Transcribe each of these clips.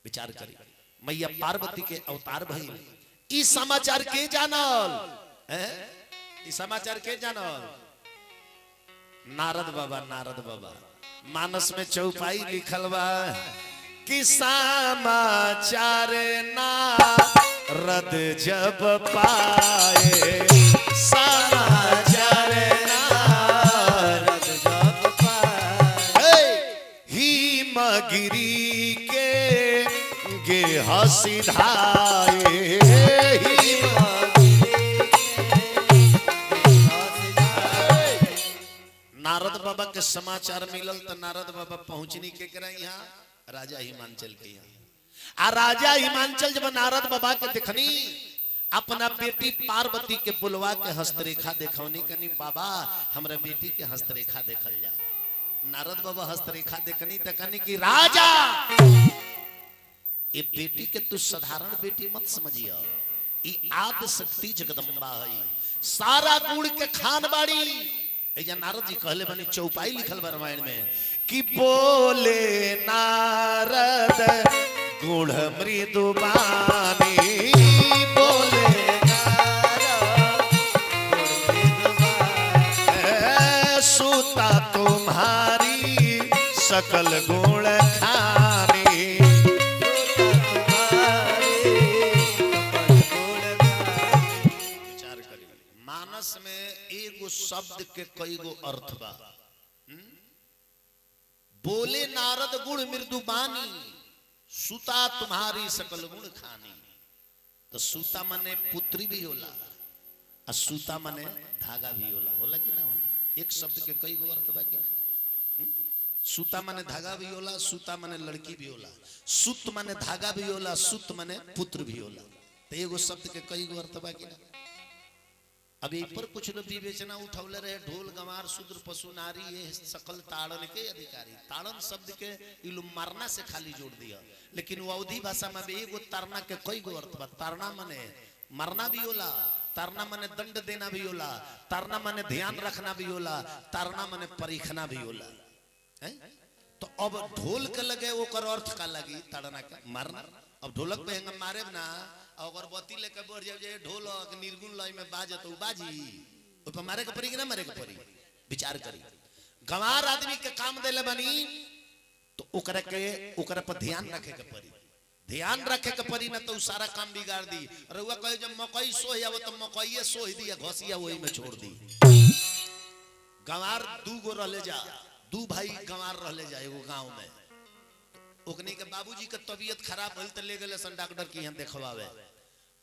विचार करी मैया पार्वती के अवतार भइल। ई समाचार के जानल है? ई समाचार के जानल? नारद बाबा। नारद बाबा मानस में चौपाई लिखल बा कि समाचार नारद जब पाए, समाचार नारद जब पाए, हिमगिरी के गे हसिधाए, नारद बाबा के समाचार मिलल तो नारद बाबा पहुंचनी के करा यहाँ राजा हिमांचल के यहाँ। आ राजा हिमांचल जब नारद बाबा के देखनी अपना बेटी पार्वती के बुलवा के हस्तरेखा देखौनी कनी बाबा हमरा बेटी के हस्तरेखा देखल जा। नारद बाबा हस्तरेखा देखनी तो कनी कि राजा ये बेटी के तू साधारण बेटी मत समझिया, ये आदि शक्ति जगदम्बा है, सारा गुण के खान बाड़ी। नारद जी कहले बनी चौपाई लिखल बा रामायण में कि बोले नारद गुण मृदुबानी, बोले नारद सुता तुम्हारी सकल गुण खानी, मानस में एगो शब्द के कई गो अर्थ बा। बोले नारद गुण मृदुबानी, सुता तुम्हारी सकल गुण खानी। तो सूता माने पुत्री भी होला और सूता माने धागा भी होला। होला कि ना होला? एक शब्द के कई गो अर्थ बा कि ना? सूता माने धागा भी होला, सूता माने लड़की भी होला, सुत माने धागा भी होला, सुत माने पुत्र भी होला। तो एगो शब्द के कई गो अर्थ बा कि ना? अभी पर कुछ लोग विवेचना उठौले रहे ढोल गंवार शूद्र पशु नारी ये सकल ताड़न के अधिकारी। ताड़न शब्द के इलु मारना से खाली जोड़ दिया, लेकिन वो अवधी भाषा में भी एगो तारना के कई गो अर्थ बा। तारना माने मरना भी होला, तारना माने दंड देना भी होला, तारना माने ध्यान रखना भी होला, तारना माने परीखना भी होला। तो अब ढोल के लगे ओकर अर्थ का लगी ताड़ना का मारना। अब ढोलक पे हम मारे ना अगरबत्ती लेके बढ़ जाए ढोलक निर्गुण लय में बाजे तो बाजी ऊपर मारे के पड़ी कि ना मारे के पड़ी? विचार करी। गंवार आदमी के काम देले बनी तो ओकरा पर ध्यान रखे के पड़ी, ध्यान रखे के पड़ी ना तो सारा काम बिगाड़ दी। रउआ कहे जब मकई सोह आवो तो मकईए सोह दिया घसिया वही में छोड़ दी। गंवार दू गो रहले जा, दू भाई गंवार रहले जा एगो गांव में। ओकनी के बाबूजी के तबीयत खराब भइल त ले गेले सन डॉक्टर के यहाँ देखवावे।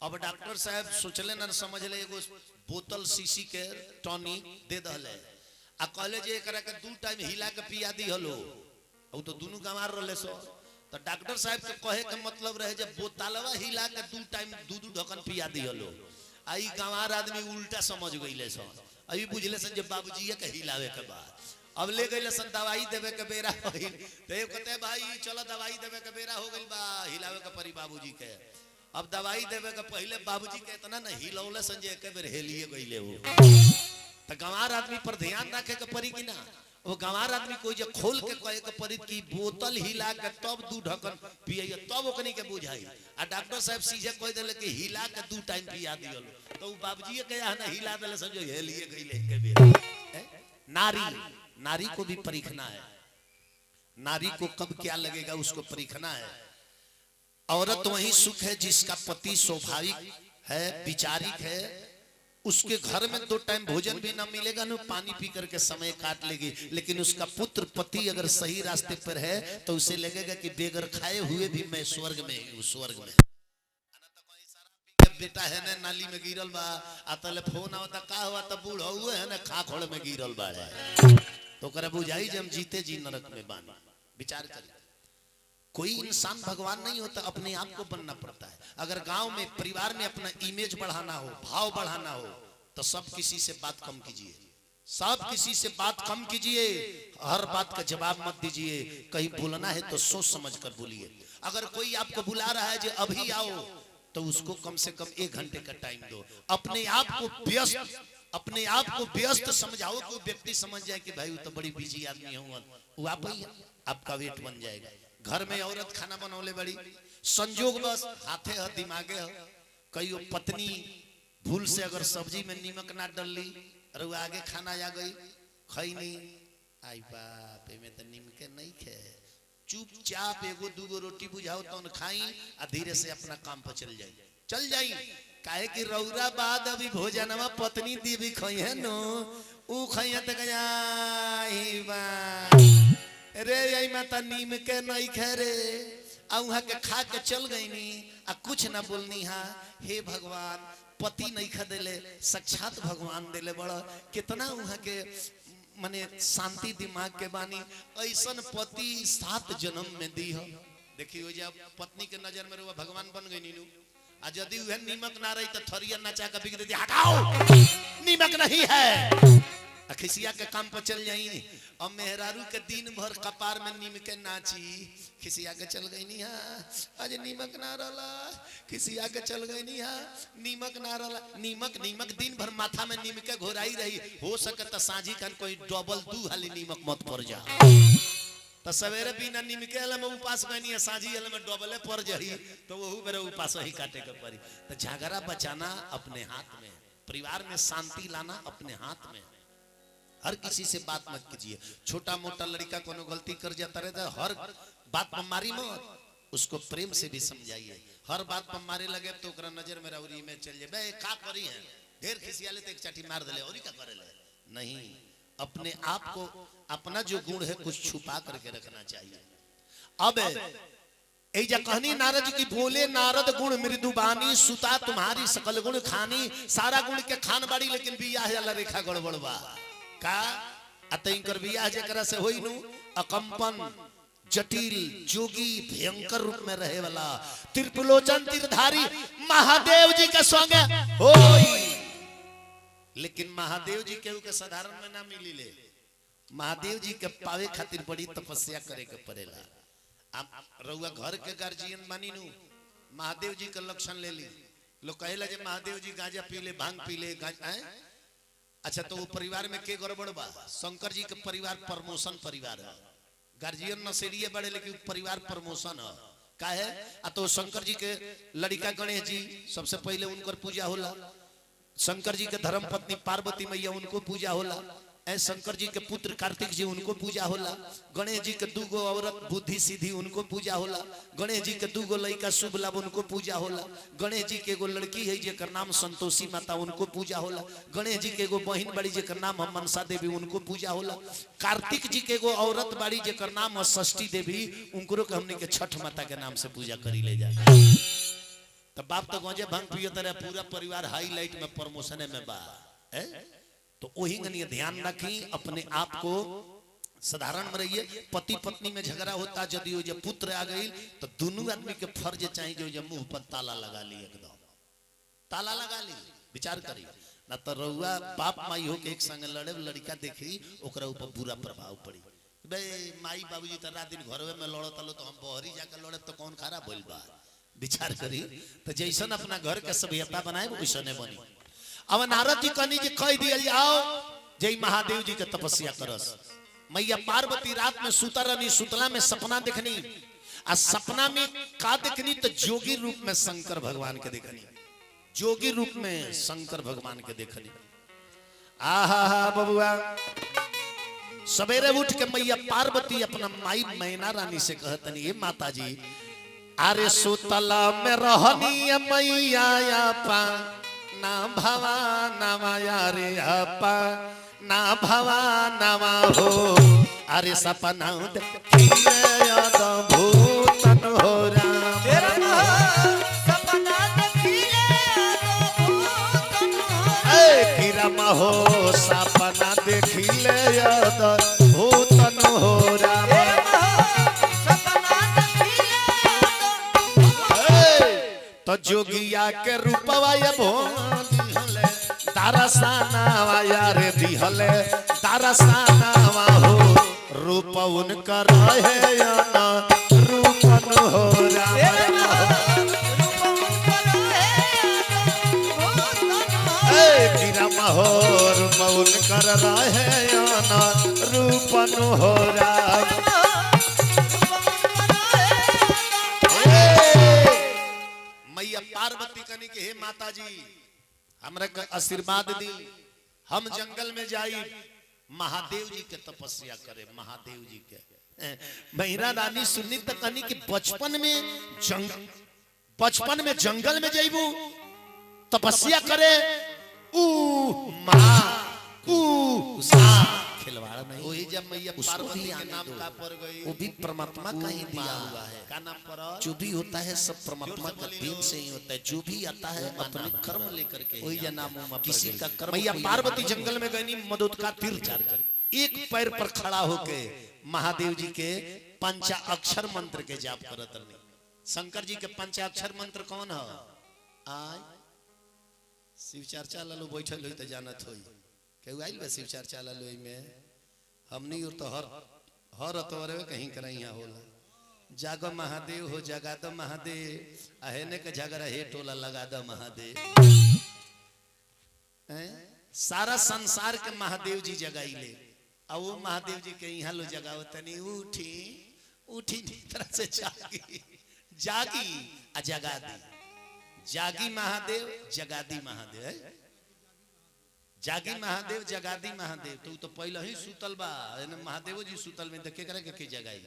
अब डॉक्टर साहब सोचले ना समझले एगो बोतल शीशी के टॉनिक दे दहले आ कहले जे एकरा के दू टाइम हिला के पिया दी हलो। औ तो दोनों गंवार रहले सो। तो डॉक्टर साहब के कहे के मतलब रहे जे बोतलवा हिला के दू टाइम दू ढक्कन पिया दी हलो। आई गंवार आदमी उल्टा समझ गइले सो। अभी बुझले सन जे बाबूजी के हिलावे के बाद अब ले गइले सन दवाई देवे के बेरा होइल तो कहते भाई चलो दवाई देवे के बेरा हो गइल बा, हिलावे के परी बाबूजी के। अब दवाई देवे के पहले बाबूजी के इतना न हिलौले सन जे एक बेर हेलिए गइले हो। तो गंवार आदमी पर ध्यान रखे के परी कि ना? वो गंवार आदमी कोई जे खोल के कहे के परी कि बोतल हिला के तब दू ढक्कन पिए तब ओकनी के बुझाई। आ डॉक्टर साहब सीधे कह देले कि हिला के दू टाइम पिया दियो तो बाबूजी के यहाँ ना हिला देले समझो हेलिए गइले के बेर। नारी को भी परीखना है, नारी को कब क्या लगेगा उसको परीखना है। औरत वही सुख है जिसका पति स्वाभाविक है, विचारिक है। उसके घर में 2 टाइम भोजन भी ना मिलेगा ना पानी पी करके समय काट लेगी, लेकिन उसका पुत्र पति अगर सही रास्ते पर है तो उसे लगेगा कि बेगर खाए हुए भी मैं स्वर्ग में हूँ। स्वर्ग में बेटा है ना नाली में गिरल बा आ तले फोन आवता का हुआ त बूढ़ हुए है ना खाखोड़ में गिरल बा तो करे बुझाई जे हम जीते जी नरक में बानी। विचार करिए कोई इंसान भगवान नहीं होता, अपने आप को बनना पड़ता है। अगर गांव में परिवार में अपना इमेज बढ़ाना हो, भाव बढ़ाना हो तो सब किसी से बात कम कीजिए, सब किसी से बात कम कीजिए, हर बात का जवाब मत दीजिए। कहीं बोलना है तो सोच समझ कर बोलिए। अगर कोई आपको बुला रहा है जो अभी आओ तो उसको कम से कम 1 घंटे का टाइम दो। अपने आप को व्यस्त समझाओ कि व्यक्ति समझ जाए कि भाई वो तो बड़ी बिजी आदमी है, वो आप ही आपका वेट बन जाएगा। घर में औरत खाना बनौले बड़ी संजोग बस हाथे है दिमागे है कईयो पत्नी भूल से अगर सब्जी में नीमक ना डाली और वो आगे खाना आ गई खई नहीं आई बाप में तो नीमके नहीं खे चुपचाप एगो दूगो रोटी बुझाओ तो खाई और धीरे से अपना काम पर चल जाई काहे कि रौरा बाद अभी भोजनवा पत्नी दी भी खई है नो ऊ खई है तो गई बा रे यही माता नीमके नहीं खे रे वहां के खा के चल गई नी आ कुछ ना बोलनी हा हे भगवान पति नहीं खदेले साक्षात भगवान देले बड़ा कितना वहां के माने शांति दिमाग के बानी ऐसन पति 7 जन्म में दी हो देखियो जब पत्नी के नजर में वो भगवान बन गई नीनू आ यदि वह नीमक ना रही तो थरिया नचा के बिक देती हटाओ नीमक नहीं है खिसिया के काम पर चल जाई और मेहरारू के दिन भर कपार में नीमक नाची खिसिया के चल गई नहीं आज नीमक ना रला खिसिया के चल गई नहीं नीमक ना रला नीमक दिन भर माथा में नीमक घोराई रही हो सके तो साझी कन कोई डबल 2 हाली नीमक मत पड़ जा तो सवेरे बिना नीमके वाला में उपास गई है साझी वाला में डबले पड़ जाही तो वहू मेरे उपास ही काटे के पड़ी तो झगड़ा बचाना अपने हाथ में परिवार में शांति लाना अपने हाथ में हर किसी से बात मत कीजिए छोटा मोटा लड़का कोनो गलती कर जाता रहता हर बात पर मारी मत उसको प्रेम से भी समझाइए हर बात पर मारे लगे तो ओकरा नजर में रौरी में चल जाए बे का करी है ढेर खिसियाले तो एक चाटी मार देले और का करेले नहीं अपने आप को अपना जो गुण है कुछ छुपा करके रखना चाहिए अब ऐजा कहनी नारद की बोले नारद गुण मृदुबानी सुता तुम्हारी सकल गुण खानी सारा गुण के खान बाड़ी लेकिन बियाह वाला रेखा गड़बड़ बा का अतंकर बियाह जकरा से होई नु अकंपन जटिल जोगी भयंकर रूप में रहे वाला त्रिपुलोचन तीरधारी महादेव जी के संगे होई लेकिन महादेव जी केहू के साधारण में ना मिली ले महादेव जी के पावे खातिर बड़ी तपस्या करे के पड़ेला आप रउआ घर के गार्जियन मानी नु महादेव जी के लक्षण ले ली लोग कहेला जे महादेव जी गांजा पी ले भांग पी ले अच्छा तो वो परिवार में के गड़बड़ बा शंकर जी के परिवार प्रमोशन परिवार है गार्जियन नशेड़िए बड़े लेकिन परिवार प्रमोशन है का है तो शंकर जी के लड़का गणेश जी सबसे पहले उनकर पूजा होला शंकर जी के धर्म पत्नी पार्वती मैया उनको पूजा होला शंकर जी के पुत्र कार्तिक जी उनको पूजा होला गणेश जी के 2 औरत बुद्धि सिद्धि उनको पूजा होला गणेश जी के 2 लड़का शुभ लाभ उनको पूजा होला गणेश जी के एगो लड़की है जेकर नाम संतोषी माता उनको पूजा होला गणेश जी के एगो बहन बड़ी जेकर नाम मनसा देवी उनको पूजा होला कार्तिक जी के एगो औरत बड़ी जेकर नाम षष्ठी देवी उनको के हमने के छठ माता के नाम से पूजा करी ले जाए तब बाप तो गंजे भांग पियो तरह पूरा परिवार हाईलाइट में प्रमोशन में बा तो वही गनिए ध्यान रखी अपने आप को साधारण में रहिए पति पत्नी में झगड़ा होता यदि जब पुत्र आ गई तो दोनों आदमी के फर्ज चाहिए जो मुंह पर ताला लगा ली एकदम ताला लगा ली विचार करी ना तो रउआ बाप माई हो के एक संग लड़े लड़का देखी ओकरा ऊपर बुरा प्रभाव पड़ी बे माई बाबूजी तो रात दिन घरवे में लड़त लो तो हम बहरी जाकर लड़े तो कौन खराब बोल बा विचार करी तो जैसन अपना घर के सभ्यता बनाए वैसने बनी अब नारद जी कहनी जी कह दिया जाओ जय महादेव जी के तपस्या करस मैया पार्वती रात में सुता रही सुतला में सपना देखनी आ सपना में का देखनी तो जोगी रूप में शंकर भगवान के देखनी जोगी रूप में शंकर भगवान के देखनी आहा बबुआ सवेरे उठ के मैया पार्वती अपना माई मैना रानी से कहतनी ये माता जी अरे सुतला में रहनी मैया पा ना भवा नवाया रे अपा ना भवा नवा हो अरे सपना देखिए याद भूतन हो राम सपना देखिए किरम हो सपना देखिए याद भूतन हो राम तो जोगिया के रूपवा ये दिहले तारसानावा यार दिहले तारसानावा हो रूप उनकर है ना रूपन हो राम किरम हो रूप उनकर है ना रूपन हो राम मैया पार्वती कनी के हे माता जी हमरा के आशीर्वाद दी, हम जंगल में जाई महादेव जी के तपस्या करे। महादेव जी के महिरा रानी सुनी तो कनी कि बचपन में जंगल में जाइबू तपस्या करे, खिलवाड़ नहीं। वही जब मैया पार्वती के नाम का पड़ गई, वो भी परमात्मा का ही दिया हुआ है। का नाम पड़ा? जो भी होता है सब परमात्मा का देन से ही होता है, जो भी आता है अपने कर्म लेकर के। वही नाम किसी का कर्म। मैया पार्वती जंगल में गई मदद का तीर चार कर, एक पैर पर खड़ा होके महादेव जी के पंचाक्षर मंत्र के जाप करत रही। शंकर जी के पंचाक्षर मंत्र कौन है? आय शिव चर्चा लालो बैठल हो तो जानत हो केहू आइल बा शिव चर्चा लालो में हमनी और तो हर अतवरे कहीं कर यहाँ होला। जागो महादेव हो जगा दो महादेव, अहेने के झगड़ा हे टोला लगा दो महादेव। सारा संसार के महादेव जी जगाइले, और वो महादेव जी के यहाँ लो जगावतनी उठी उठी तरह से जागी जागी आ जगा दी। जागी महादेव जगादी महादेव है, जागी महादेव जगादी महादेव। तो पहले ही सुतल बा, महादेव जी सुतल में देखे करे के जगाई।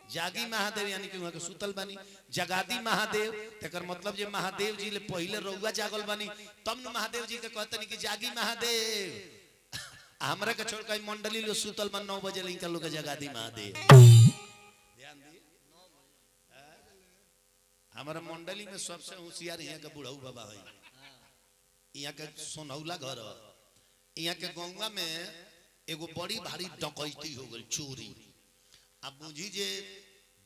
जागी महादेव यानी कि वहां के सुतल बानी। जगादी महादेव तेकर मतलब जे महादेव जी ले पहले रउआ जागल बानी, तब न महादेव जी के कहतनी कि जागी महादेव। हमरा के छोड़ के मंडली लो सुतल बा 9 बजे इनका लोग जगादी महादेव। ध्यान दी, हमारा मंडली में सबसे होशियार यहाँ के बुढ़ऊ बाबा है। यहाँ के सोनौला घर, यहाँ के गंगा में एगो बड़ी भारी डकैती हो गई, चोरी। अब बुझी जे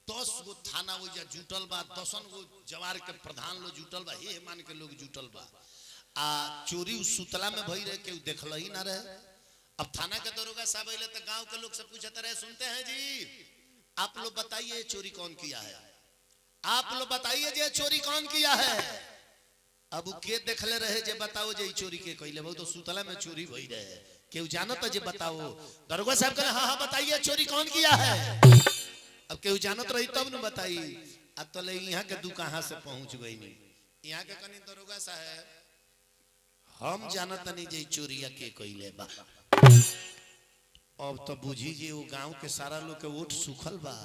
10 गो थाना वो जुटल बा, 10 गो जवार के प्रधान लोग जुटल बा, हे मान के लोग जुटल बा। आ चोरी सुतला में भई रहे, केहू देखल ही ना रहे। अब थाना के दरोगा साहब अइले तो गांव के लोग से पूछते रहे, सुनते हैं जी आप लोग बताइए चोरी कौन किया है, आप लोग बताइए जे चोरी कौन किया है। अब के देखले रहे जे बताओ जे चोरी के कइले, बहुत तो सुतला में चोरी भई रहे, केहू जानत जे बताओ। दरोगा साहब कहले हाँ हाँ बताइए चोरी कौन किया है। अब केहू जानत रही तब न बताई। अब तो ले यहाँ के दू कहां से पहुंच गई नहीं। यहाँ के कनी दरोगा साहब हम जानत नहीं जे चोरिया के कइले बा। अब तो बुझी जे वो गांव के सारा लोग के वोट सुखल बा,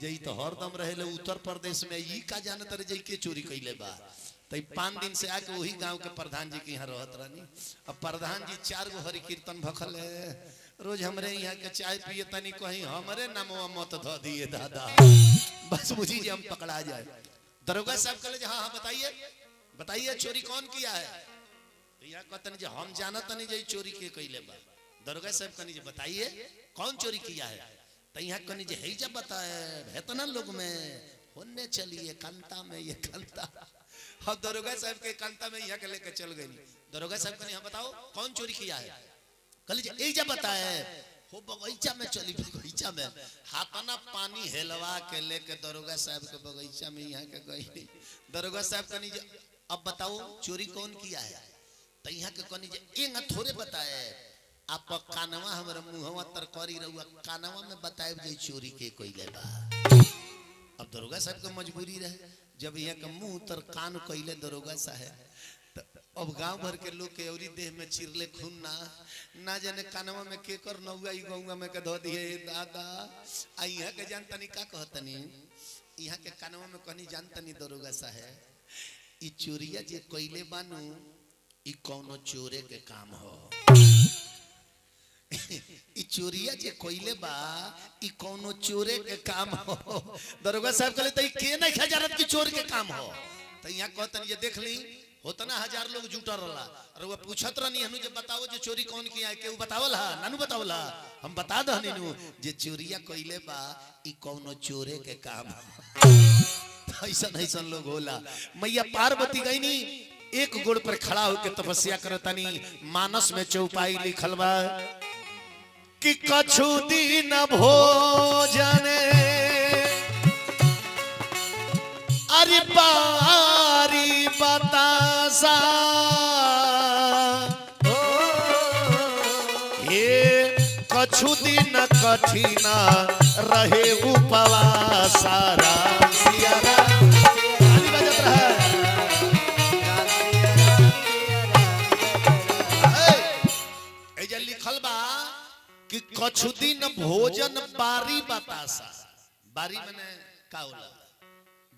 जई तो हरदम रहेले उत्तर प्रदेश में, ई का जानत रहे जई के चोरी कइले बा। तो 5 दिन से आके वही गांव के प्रधान जी के यहाँ रहत रहनी। अब प्रधान जी 4 गो हरि कीर्तन भखल है, रोज हमरे यहाँ के चाय पिए तनी कहीं हमरे नामवा मत ध दिए दादा, बस बुझी जे हम पकड़ा जाए। दरोगा साहब कहले हाँ हाँ बताइए बताइए चोरी कौन किया है। तो यहाँ कहतनी जे हम जानत नहीं जे चोरी के कइले बा। दरोगा साहब कहनी जे बताइए कौन चोरी किया है। तो यहाँ कहनी जे है जब बताए इतना लोग में होने चलिए कांता में, ये कांता। अब दरोगा साहब के कांता में यहाँ के लेके चल गई। दरोगा साहब कहनी हाँ बताओ कौन चोरी किया है। कहली जे ए जब बताए हो बगीचा में चली, बगीचा में हाथना पानी हेलवा के लेके दरोगा साहब के बगीचा में यहाँ के गई। दरोगा साहब कहनी जे अब बताओ चोरी कौन किया है। तो यहाँ के कहनी जे ए थोड़े बताए, आप कानवा हमारा मुहवा तरकारी रहुआ कानवा में बताए जे चोरी के कइले बा। अब दरोगा साहब के मजबूरी रहे, जब यहाँ के मुंह तर कान कइले दरोगा साहब, तो अब गांव भर के लोग के औरी देह में चिरले खून ना जाने कानवा में के कर नौआ ई गौवा में के धो दिए दादा। आ यहाँ के जानतनी का कहतनी, यहाँ के कानवा में कहनी जानतनी दरोगा साहब ई चोरिया जे कइले बानू ई कौनो चोरे के काम हो। ई चोरिया जे कइले बा ई कौनो चोरे के काम हो। दरोगा साहब कहले त ई के नहीं खजारत की चोर के काम हो। त यहाँ कहतन ये देख ली होतना 1000 लोग जुटा रहला, और वो पूछत रहनी हनु जे बताओ जे चोरी कौन किया है। केहू बतावल हा नानू बतावला, हम बता दहनी नु जे चोरिया कइले बा ई कौनो चोरे के काम हो। ऐसन ऐसन लोग होला। मैया पार्वती गईनी एक गोड़ पर खड़ा होकर तपस्या करतनी। मानस में चौपाई लिखल बा कि कछु दिन भोजन अरे बारी बतासा, ये कछु दिन कठिन रहे उपवासा। राम सिया राम बजत रहा। भोजन बारी बतासा। बारी मने का होला?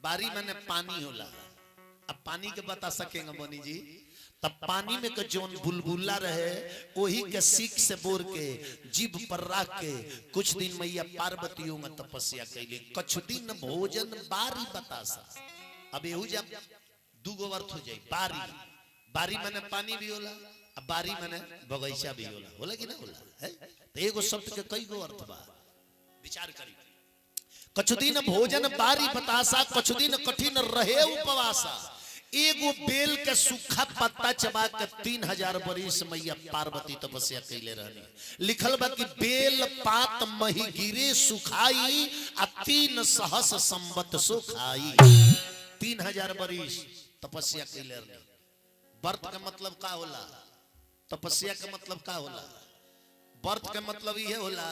बारी मने पानी होला। अब पानी के बता सकेंगे मोनी जी? तब पानी में के जोन बुलबुला रहे वही के सीख से बोर के जीभ पर रख के कुछ दिन मैया पार्वतियों में तपस्या कैली। कुछ दिन भोजन बारी बतासा। अब यहू जब दूगो अर्थ हो जाए। बारी, बारी मने पानी भी होला, अब बारी मने बगीचा भी होला। होला कि ना होला? है तो एगो शब्द के कई गो अर्थ बा, विचार करी। कुछ दिन भोजन बारी बतासा, कुछ दिन कठिन रहे उपवासा। एगो बेल के सूखा पत्ता चबा के 3000 बरिस मैया पार्वती तपस्या कैले रहनी। लिखल बा कि बेल पात मही गिरे सुखाई आ 3 सहस संवत सो खाई। 3000 बरिस तपस्या कैले रहनी। व्रत का मतलब का होला? तपस्या का मतलब का होला? व्रत का मतलब ये होला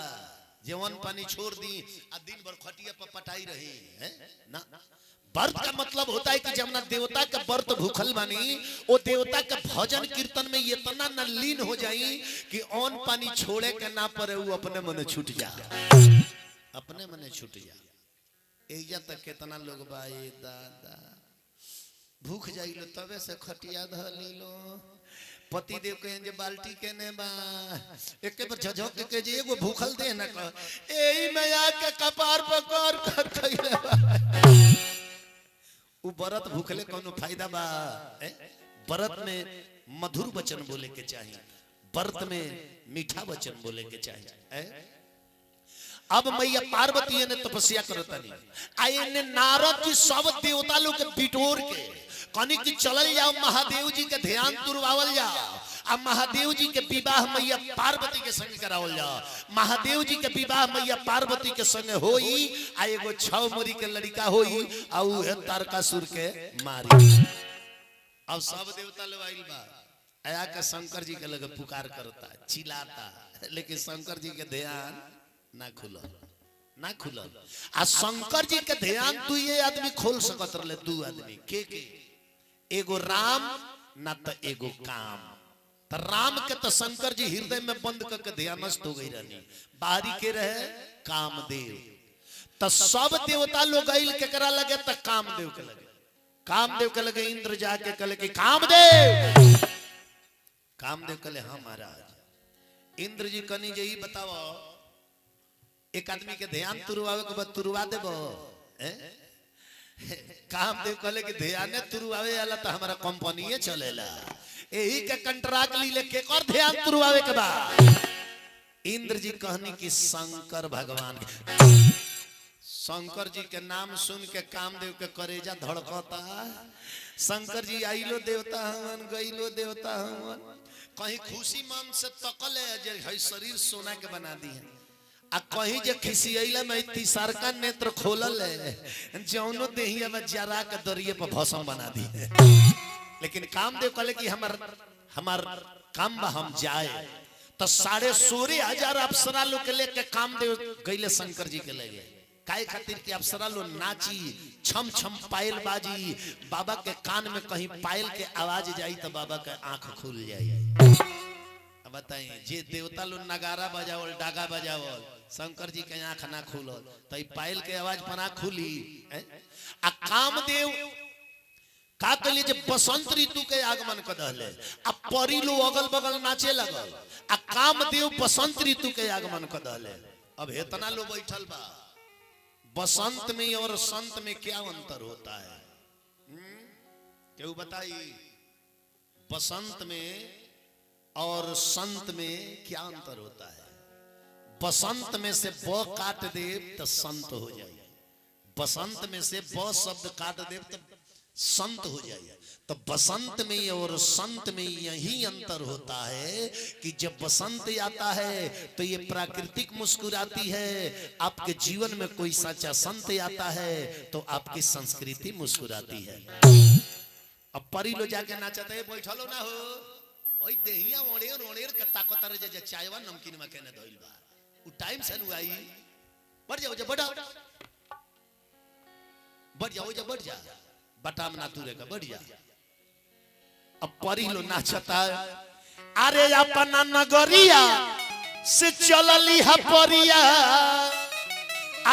जवन पानी छोड़ दी आ दिन भर खटिया पर पटाई रही है ना। व्रत का मतलब होता है कि जब ना देवता का व्रत भूखल बानी वो देवता का भजन कीर्तन में इतना न लीन हो जाई कि अन्न पानी छोड़े के ना पड़े, वो अपने मने छूट जा, अपने मने छूट जा। एजा तक कितना लोग बाई दादा भूख जाइलो तबे से खटिया धली लो। पति देव कहें जे बाल्टी के ने बा एक पर झझक के जे एगो भूखल दे ना कह एही में आके कपार पकड़ कर खइले बा। उ व्रत भूखले कोनो फायदा बा? व्रत में मधुर वचन बोले के चाहिए, व्रत में मीठा वचन बोले के चाहिए। अब मैया पार्वती ने तपस्या करतनी आए ने नारद जी सब देवता लोग के बिटोर के कनी की चलल जाओ महादेव जी के ध्यान तुरवावल जाओ। अब महादेव जी के विवाह मैया पार्वती के संग करावल जाओ। महादेव जी के विवाह मैया पार्वती के संग होई आ एगो 6 मुरी के लड़का होई आ उहे तारकासुर के मारी। अब सब देवता लोग आइल बा आया के शंकर जी के लगे पुकार करता चिल्लाता, लेकिन शंकर जी के ध्यान ना खुलल, ना खुलल। आ शंकर जी के ध्यान तू ये आदमी खोल सकत रहे, 2 आदमी के एगो राम ना तो एगो काम। तो राम के तो शंकर जी हृदय में बंद करके ध्यानस्थ हो गई रहनी। बाहरी के रहे कामदेव। तो सब देवता लोग आइल केकरा लगे? तो कामदेव के लगे। कामदेव के लगे इंद्र जाके कहले कि कामदेव। कामदेव कहले हाँ महाराज। इंद्र जी कनी जे ई बताओ एक आदमी के ध्यान तुरवावे के बाद तुरवा देबो? कामदेव कहले कि ध्यान तुरवावे वाला तो हमारा कंपनी चलेला, यही के कंट्रैक्ट ली लेके और ध्यान तुरवावे के बाद। इंद्र जी कहनी कि शंकर भगवान। शंकर जी के नाम सुन के कामदेव के करेजा धड़कता। शंकर जी आइलो देवता हवन गइलो देवता हवन। कहीं खुशी मन से तकल है शरीर सोना के बना दी है आ कहीं जे खिसियला में तीसरका नेत्र खोलल है जौनो देहिया में जरा के दरिये पर भस्म बना दी है। लेकिन कामदेव कहले कि हमार काम बा हम जाए। तो 16,500 अप्सरा लोग के लेके कामदेव गइले शंकर जी के लगे। काहे खातिर कि अप्सरा लोग नाची छम छम पायल बाजी, बाबा के कान में कहीं पायल के आवाज जाई तो बाबा के आंख खुल जाई। अब बताइए जे देवता लोग नगारा बजावल डागा बजावल शंकर जी के आंख ना खुलल तो पायल के आवाज पर आंख खुली। आ कामदेव का कहलिए जे बसंत ऋतु के आगमन कर दहले आ परी लोग अगल बगल नाचे लगल आ कामदेव बसंत ऋतु के आगमन कर दहले। अब इतना लोग बैठल बा। बसंत में और संत में क्या अंतर होता है? क्यों बताइए? बसंत में और संत में क्या अंतर होता है? बसंत में से ब काट दे तो संत हो जाए, बसंत में से ब शब्द काट दे तो संत हो जाए। तो बसंत में और संत में यही अंतर होता है कि जब बसंत आता है तो ये प्राकृतिक मुस्कुराती है। आपके जीवन में कोई सच्चा संत आता है तो आपकी संस्कृति मुस्कुराती है। अब परी लो जाके नाचते है बैठलो ना हो ओई देहिया ओड़ेर ओड़ेर के ताकत रे जे चायवा नमकीन में केने धइल बा उ टाइम से नु आई बढ़ जाओ जे बढ़ा बढ़ जाओ जे बढ़ जा बटाम ना तुरे का बढ़ जा। अब परी लो नाचता अरे अपना नगरिया से चलली हा परिया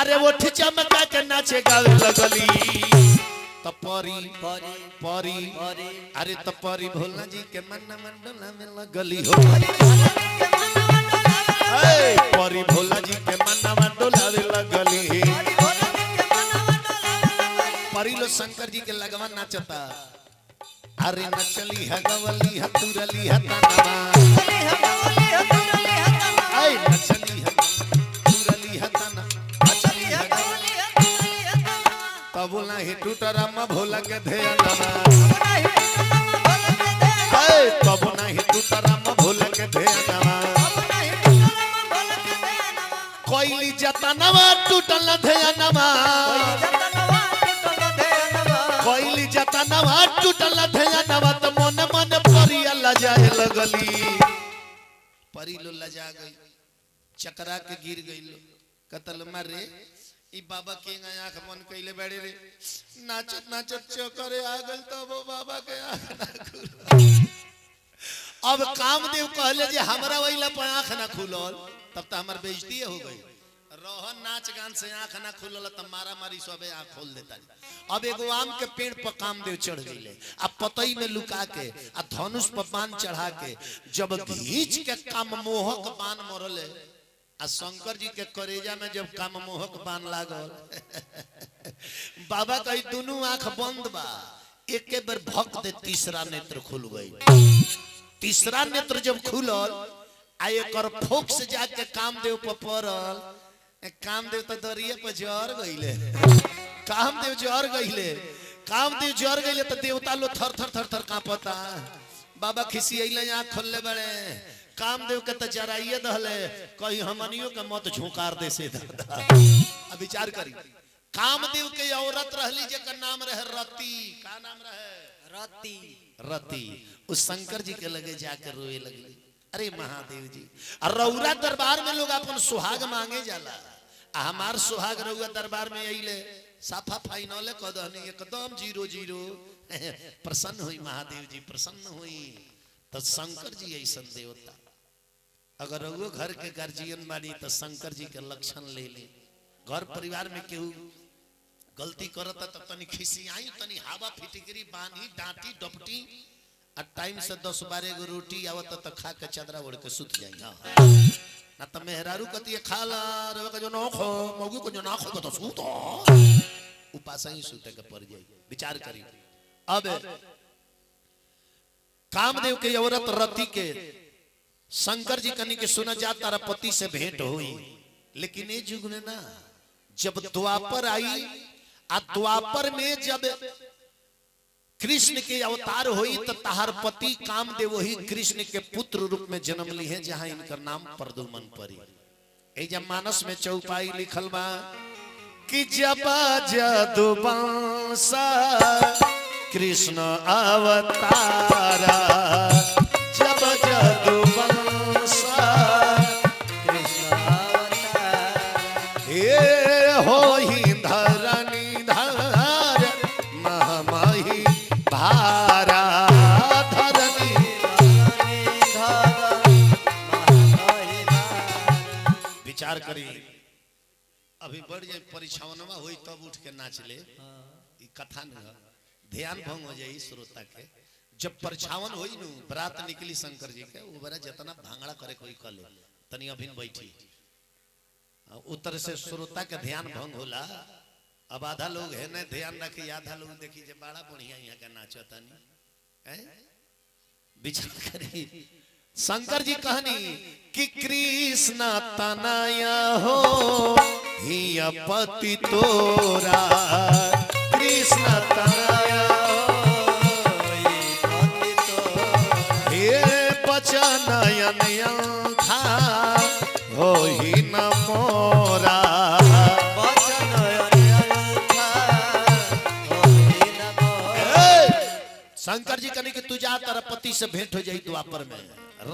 अरे ओठ चमका के नाचे गावे लगली तो परी परी परी अरे तो परी भोला जी के मन मंडला में लगली हो परी भोला जी के मन मंडला में लगली परी लो शंकर जी के लगवा नाचता अरे नचली है गवली है तुरली है तनवा ऐ नचली है तुरली है तनवा नचली है गवली है तुरली है तनवा तब नहीं टूटरा म भोला के ध्यानवा ऐ तब नहीं टूटरा म भोला के ध्यानवा कोइली जतनवा टूटल ध्यानवा कोइली जतनवा टूटल ध्यानवा त मन मन परिया लजाए लगली परी लो लजा गई चकरा के गिर गई लो कतल मारे ई बाबा के आंख मन कइले बैठे रे नाचत नाचत चकरे आ गल त वो बाबा के आंख ना खुल अब कामदेव कहले जे हमरा वइला पर आंख ना खुलल तब त हमर बेइज्जती हो गई रोहन नाच गान से आंख ना खुलल त मारा मारी सबे आंख खोल देता अब एगो आम के पेड़ पर कामदेव चढ़ गईले अब पतई में लुका के आ धनुष पर बाण चढ़ा के जब घींच के काम मोहक बाण मरले आ शंकर जी के करेजा में जब काम मोहक बाण लागल बाबा कही दोनों आंख बंद बा एक बार भक्त दे तीसरा नेत्र खुल गई तीसरा नेत्र जब खुलल आ एकर फोक से जाके कामदेव पर पड़ल कामदेव तो दरिया पर जर गईले कामदेव जर गईले तो देवता लो थर थर थर थर कांपता बाबा खिसी अइले आंख खोलले बड़े कामदेव के तो जराइए दहले कहीं हमनियो के मत झोंकार दे से दादा अब विचार करी कामदेव के औरत रहली जेकर नाम रहे रति का नाम रहे रति रति उस शंकर जी के लगे जाकर रोए लगली अरे महादेव जी रौरा दरबार में लोग अपन सुहाग मांगे जाला हमार सुहाग रउआ दरबार में अइले साफा फाइनल क दहनी एकदम 0-0 प्रसन्न हुई महादेव जी प्रसन्न हुई तो शंकर जी ऐसा देवता अगर रउआ घर के गार्जियन बानी तो शंकर जी के लक्षण ले ले घर परिवार में केहू गलती करता तो तनी खिसियाई तनी हवा फिटिकरी बांधी डांटी डपटी आ टाइम से 10-12 गो रोटी आवत त खा के चदरा ओढ़ के सुत जाई ना त मेहरारू कती खाला रे का जो न खो मौगी को जो ना खो तो सुतो उपास ही सुते के पड़ जाई विचार करी अब कामदेव के औरत रति के शंकर जी कनी के सुना जा तारा पति से भेंट हुई लेकिन ये युग में ना जब द्वापर आई आ द्वापर में जब कृष्ण के अवतार हुई तो तहार पति कामदेव वही कृष्ण के पुत्र रूप में जन्म ली है जहां इनका नाम प्रदुमन परी ए जब मानस में चौपाई लिखल बा कि जब जदुवंशा कृष्ण अवतारा जब जदुवंशा कृष्ण अवतारा हे हो ही धरनी धर महामही भारा धरनी विचार करी अभी बढ़ जाए परीक्षावनमा हुई तब उठ के नाच ले कथा न ध्यान भंग हो जाए श्रोता के जब परछावन होई नु बरात निकली शंकर जी के वो बरा जितना भांगड़ा करे कोई कले तनी अभिन बैठी उत्तर से श्रोता के ध्यान भंग होला अब आधा लोग है ना ध्यान रखी आधा लोग देखी जे बड़ा बढ़िया यहाँ का नाचतानी हैं विचार करी शंकर जी कहनी कि कृष्ण तनया हो हिया पति तोरा कृष्ण तनया बचनयन था हो ही न मोरा शंकर जी कहने कि तू जा तेरा पति से भेंट हो जाई द्वापर में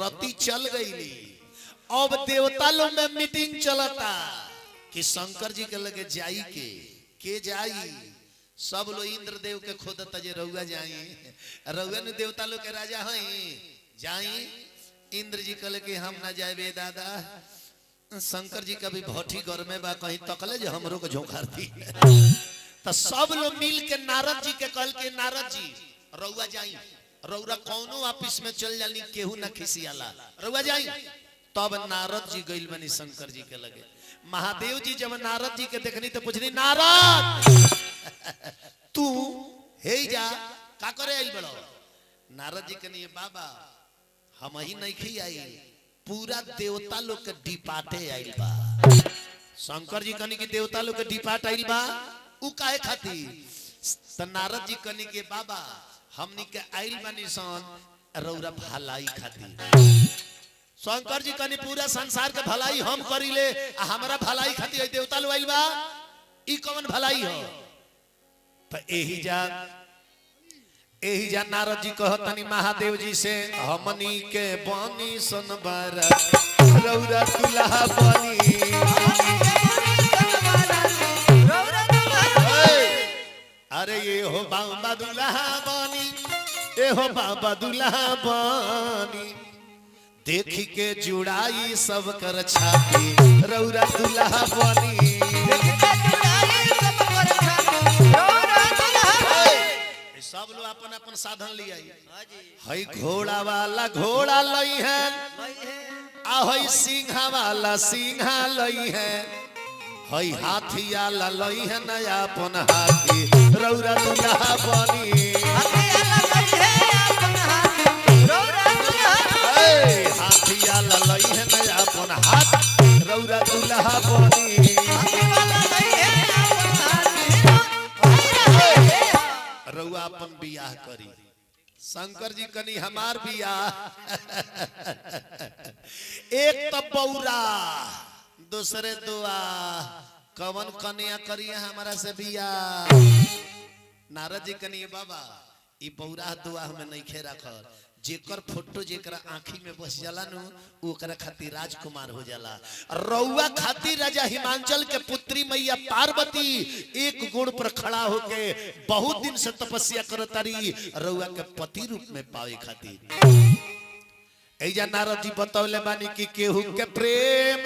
रति चल गई अब देवता लोग में मीटिंग चलता कि शंकर जी के लगे जाई के जाई सब लोग इंद्र देव के खोदता जे रउआ जाई रउआ ने देवता लोग के राजा हई जाई इंद्र जी कहले कि हम ना जाए दादा, शंकर जी का भी भट्टी घर में बा, कहीं तकले जो हमरो को झोंकार दी। तो सब लोग मिल के नारद जी के कहल के नारद जी रउआ जाई, रउरा कौनो ऑफिस में चल जानी केहू ना खिसियाला, रउआ जाई। तब नारद जी गइल बनी शंकर जी के लगे। महादेव जी जब नारद जी के देखनी तो पूछनी, नारद तू हे जा का करे आइल बड़ो? नारद जी कहनी, बाबा हम ही नहीं खी आई, पूरा देवता लोग के डिपाटे आइल बा। शंकर जी कहनी कि देवता लोग के डिपाट आइल बा, उ काहे खाती? तो नारद जी कहनी कि बाबा हमनी के आइल बानी सन रउरा भलाई खाती। शंकर जी कहनी पूरा संसार के भलाई हम करीले, हमरा भलाई खाती है देवता लोग आइल बा, ई कौन भलाई हो? तो यही जा नारद जी कहतनी महादेव जी से, हमनी के बनी सन बारा रउरा दुल्हा बनी। अरे ये हो बाबा दुल्हा बनी, ये हो बाबा दुल्हा बनी, देखी के जुड़ाई सब कर छाती रउरा दुल्हा बनी। सब लोग अपन अपन साधन लिया है, घोड़ा वाला घोड़ा लई है, आ है सिंहा वाला सिंहा लई है, हाथी वाला लई है नया अपन हाथी रउरा दुल्हा बनी। हाथी वाला लई है नया अपन हाथ रउरा दुल्हा बनी। रउआ अपन बियाह करी। शंकर जी कनी हमार बियाह एक तो बौरा दूसरे दुआ, कवन कन्या करिए हमारा से बियाह? नारद जी कनी बाबा ई बौरा दुआ हमें नहीं खे रखल, जेकर फोटो जेकरा आँखी में बस जाला नु ओकरा खातिर राजकुमार हो जाला। रउआ खातिर राजा हिमांचल के पुत्री मैया पार्वती एक गुण पर खड़ा होके बहुत दिन से तपस्या करतारी रउआ के पति रूप में पावे खातिर। एजा नारद जी बतौले बानी कि केहू के प्रेम,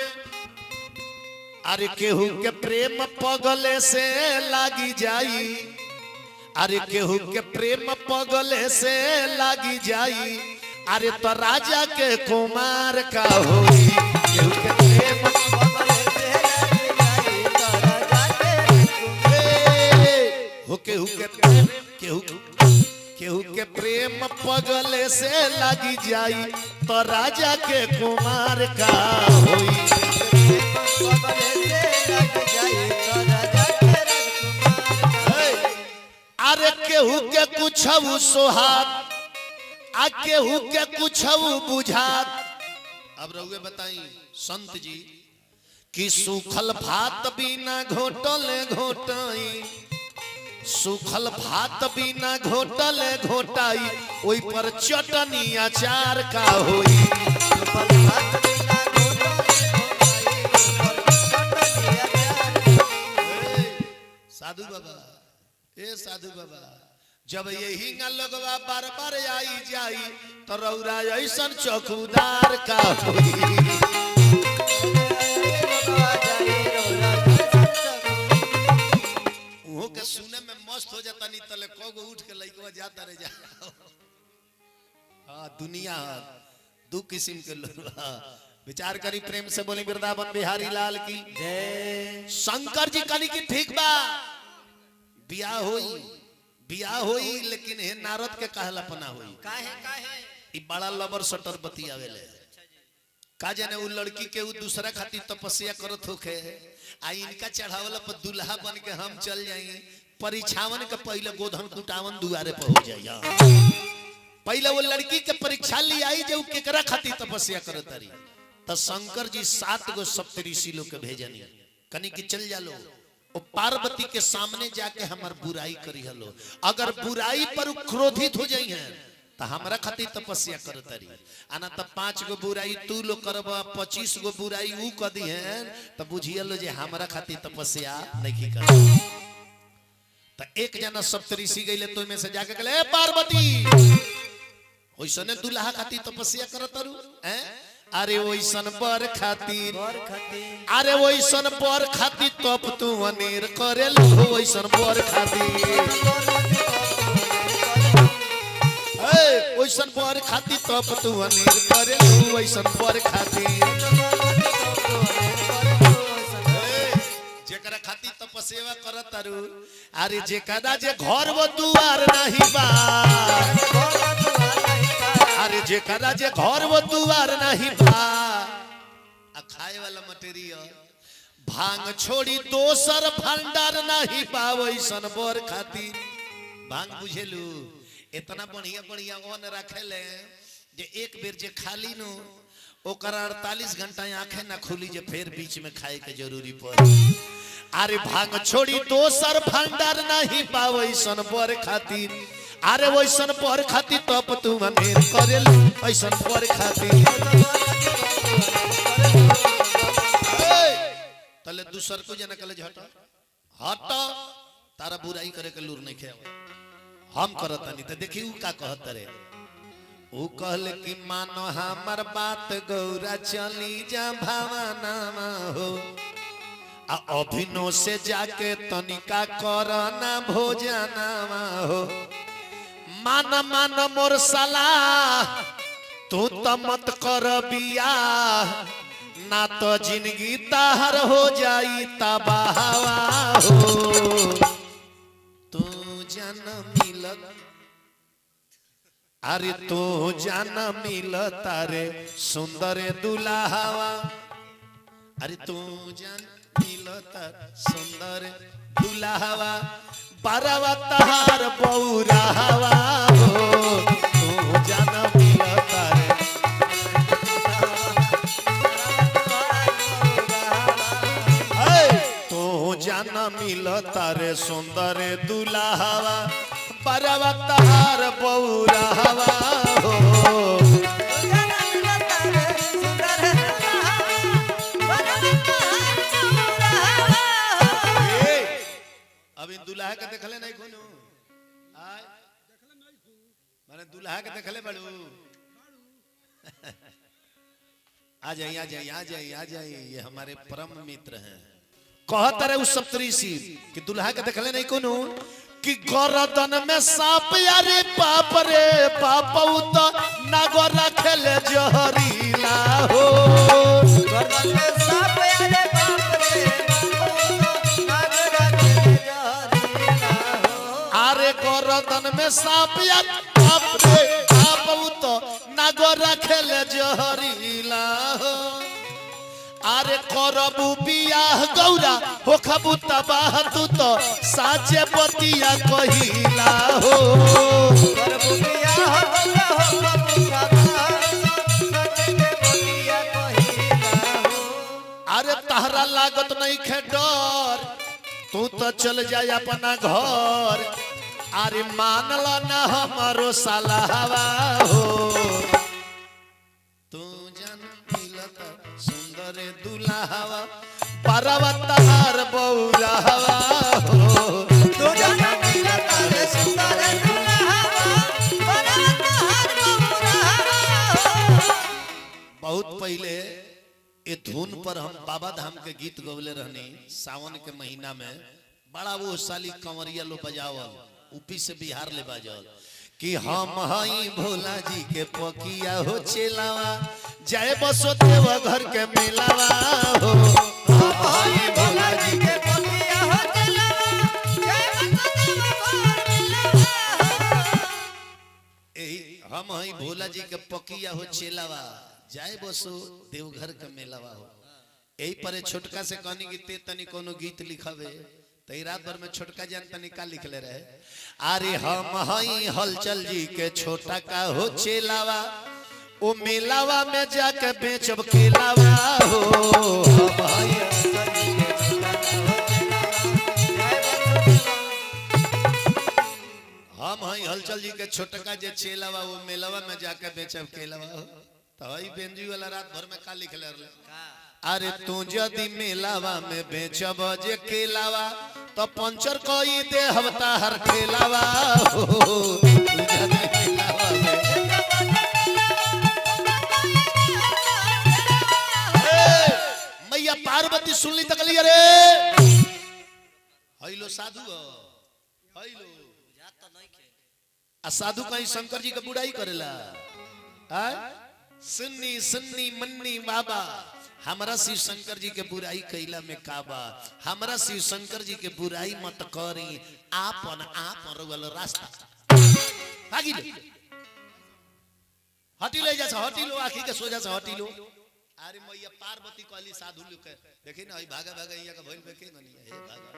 अरे केहू के प्रेम पगले से लागी जाई, अरे केहू के प्रेम पगले से लागी जाई, अरे तो राजा के कुमार का होई। केहू के प्रेम पगले से लागी जाई तो राजा के हो, केहू के प्रेम केहू के प्रेम पगले से लागी जाई तो राजा के कुमार का होई। अरे केहू के कुछ सोहाग, आ केहू के कुछ बुझात। अब रहुए बताई संत जी कि सूखल भात बिना घोटल घोटाई, सूखल भात बिना घोटल घोटाई, ओई पर चटनी अचार का होई। साधु बाबा, ए साधु बाबा, जब यही लगवा बार बार आई जाई तो रउरा ऐसन चौकीदार का होई। वो के सुने में मस्त हो जाता, नहीं तले कोगो उठ के लइकवा जाता रह जा। हाँ दुनिया दो किस्म के लोग विचार करी, प्रेम से बोली वृंदावन बिहारी लाल की जय। शंकर जी कनी की ठीक बा, बियाह होई लेकिन हे नारद के कहला पना होई। काहे ई बड़ा लबर सटर बतियावेले, का जाने उ लड़की के उ दूसरा खातिर तपस्या करत होखे, आ इनका चढ़ावला पर दुल्हा बन के हम चल जाई, परीक्षावन के पहले गोधन कुटावन दुआरे पर हो जाइया। पहले वो लड़की के परीक्षा ली आई जो केकरा खातिर तपस्या करत रही। तो शंकर जी 7 गो सप्तऋषि लोग के भेजनी कनी कि चल जालो, वो पार्वती के सामने जाके हमार बुराई करी हलो, अगर बुराई पर क्रोधित हो जाई है तो हमरा खातिर तपस्या करत रही, आना तो 5 गो बुराई तू लोग करबा, 25 गो बुराई ऊ कर दी है, तो बुझियलो जे हमरा खातिर तपस्या नहीं कर। तो एक जना सप्तऋषि गइले तो में से जाके कहले, ए पार्वती ओइसने दुल्हा खाती तपस्या करत तारू हैं अरे ओइसन बर खातिर अरे ओइसन बर खाती तप तू अनेर करेलू ओइसन बर खातिर ओइसन बर खाती तप तू अनेर करेलू ओइसन बर खातिर जेकरा खाती तपस्या करत तारू अरे जेकरा जे घर वो दुआर नहीं बा अरे जेकरा जे घर वो दुआर नहीं बा आ खाए वाला मटेरियल भांग छोड़ी दोसर भंडार नहीं बा वैसन बर खातिर भांग बुझेलू इतना बढ़िया बढ़िया ओन रखेले जे एक बेर जे खाली नु ओकर 48 घंटा आंखें ना खुली जे फिर बीच में खाए के जरूरी पड़े अरे भांग छोड़ी दोसर भंडार नहीं बा वैसन बर खातिर अरे वैसन बर खातिर तप तू अनेर करेलू वैसन बर खातिर तले दूसर को जना कले हट हट तारा बुराई करे के लूर नहीं खे हम करत नहीं तो देखी उ का कहत रे उ कहले कि मानो हमर बात गौरा चली जा भावना हो आ अभिनो से जाके तनिका करना भोजना हो मान मान मोर सलाह तू तो मत कर बिया ना तो जिंदगी ताहर हो जाई तबाहवा हो तू जान मिलत अरे तू जान मिलत रे सुंदर दुल्हावा अरे तू जान मिलत सुंदर दुल्हावा बारवा तहार बौरावा हो तू जान मिलत रे तू जान मिलत रे सुंदर दुल्हावा बारवा तहार बौरावा हो अब इन दुल्हा के देखले नहीं कोनो आय माने दुल्हा के देखले बड़ू आ जाइए आ जाइए आ जाइए आ जाइए ये हमारे परम मित्र हैं कहत रहे उस सप्तऋषि कि दुल्हा के देखले नहीं कोनो कि गर्दन में सांप यारे बाप रे बाप तो नागो रखले जहरीला हो गर्दन में सांप यारे बाप रे अरे गर्दन में सांप यार बाप रे बाप तो नागो रखले जहरीला हो अरे करबू बियाह गौरा हो खबू तबाह तू तो साचे बतिया कहिला हो करबू बियाह गौरा हो खबू तबाह साचे बतिया कहिला हो अरे तहरा लागत नहीं खे डर तू तो चल जाए अपना घर अरे मानल ना हमारो सलाहवा हो तू जान मिलत सुंदर दुल्हावा बारवा तहार बौरावा हो तू जान मिलत रे सुंदर दुल्हावा बारवा तहार बौरावा बहुत पहले ए धुन पर हम बाबा धाम के गीत गवले रहनी सावन के महीना में बड़ा वो साली कंवरिया लो बजावल यूपी से बिहार ले बजावल कि हम हई भोला जी के पकिया हो चेलावा जय बसो देव घर के मेलावा हो हम हई भोला जी के पकिया हो चेलावा जय बसो देव घर मेलावा एही हम हई भोला जी के पकिया हो चेलावा जय बसो देवघर के मेलावा हो यही पर छोटका से कहनी कि ते तनी कोनो गीत लिखावे तई रात भर में छोटका जान तनी का लिखले रहे अरे हम हई हलचल जी के छोटा का हो चेलावा ओ मेलावा में जाके बेचब केलावा हो हम हई हलचल जी के छोटका जे चेलावा वो मेलावा में जाके बेचब केलावा हो तई बेंजी वाला रात भर में का लिखले रहे अरे तू जदी मेलावा में बेचब जे केलावा तो पंचर कोई दे हवता हर ठेलावा हो तू जदी मेलावा में सुनली तकली अरे हईलो साधु हईलो आ साधु कहीं शंकर जी के बुराई करेला सुन्नी सुन्नी मन्नी बाबा हमारा शिव शंकर जी के बुराई कैला में काबा हमारा शिव शंकर जी के बुराई मत करी आपन आपन रोगल रास्ता भागी ले हटी ले जा हटी लो आखी के सोजा से हटी लो अरे मैया पार्वती कहली साधु लोग के देखी ना भागा भागा यहाँ का भइल के नहीं हे भागा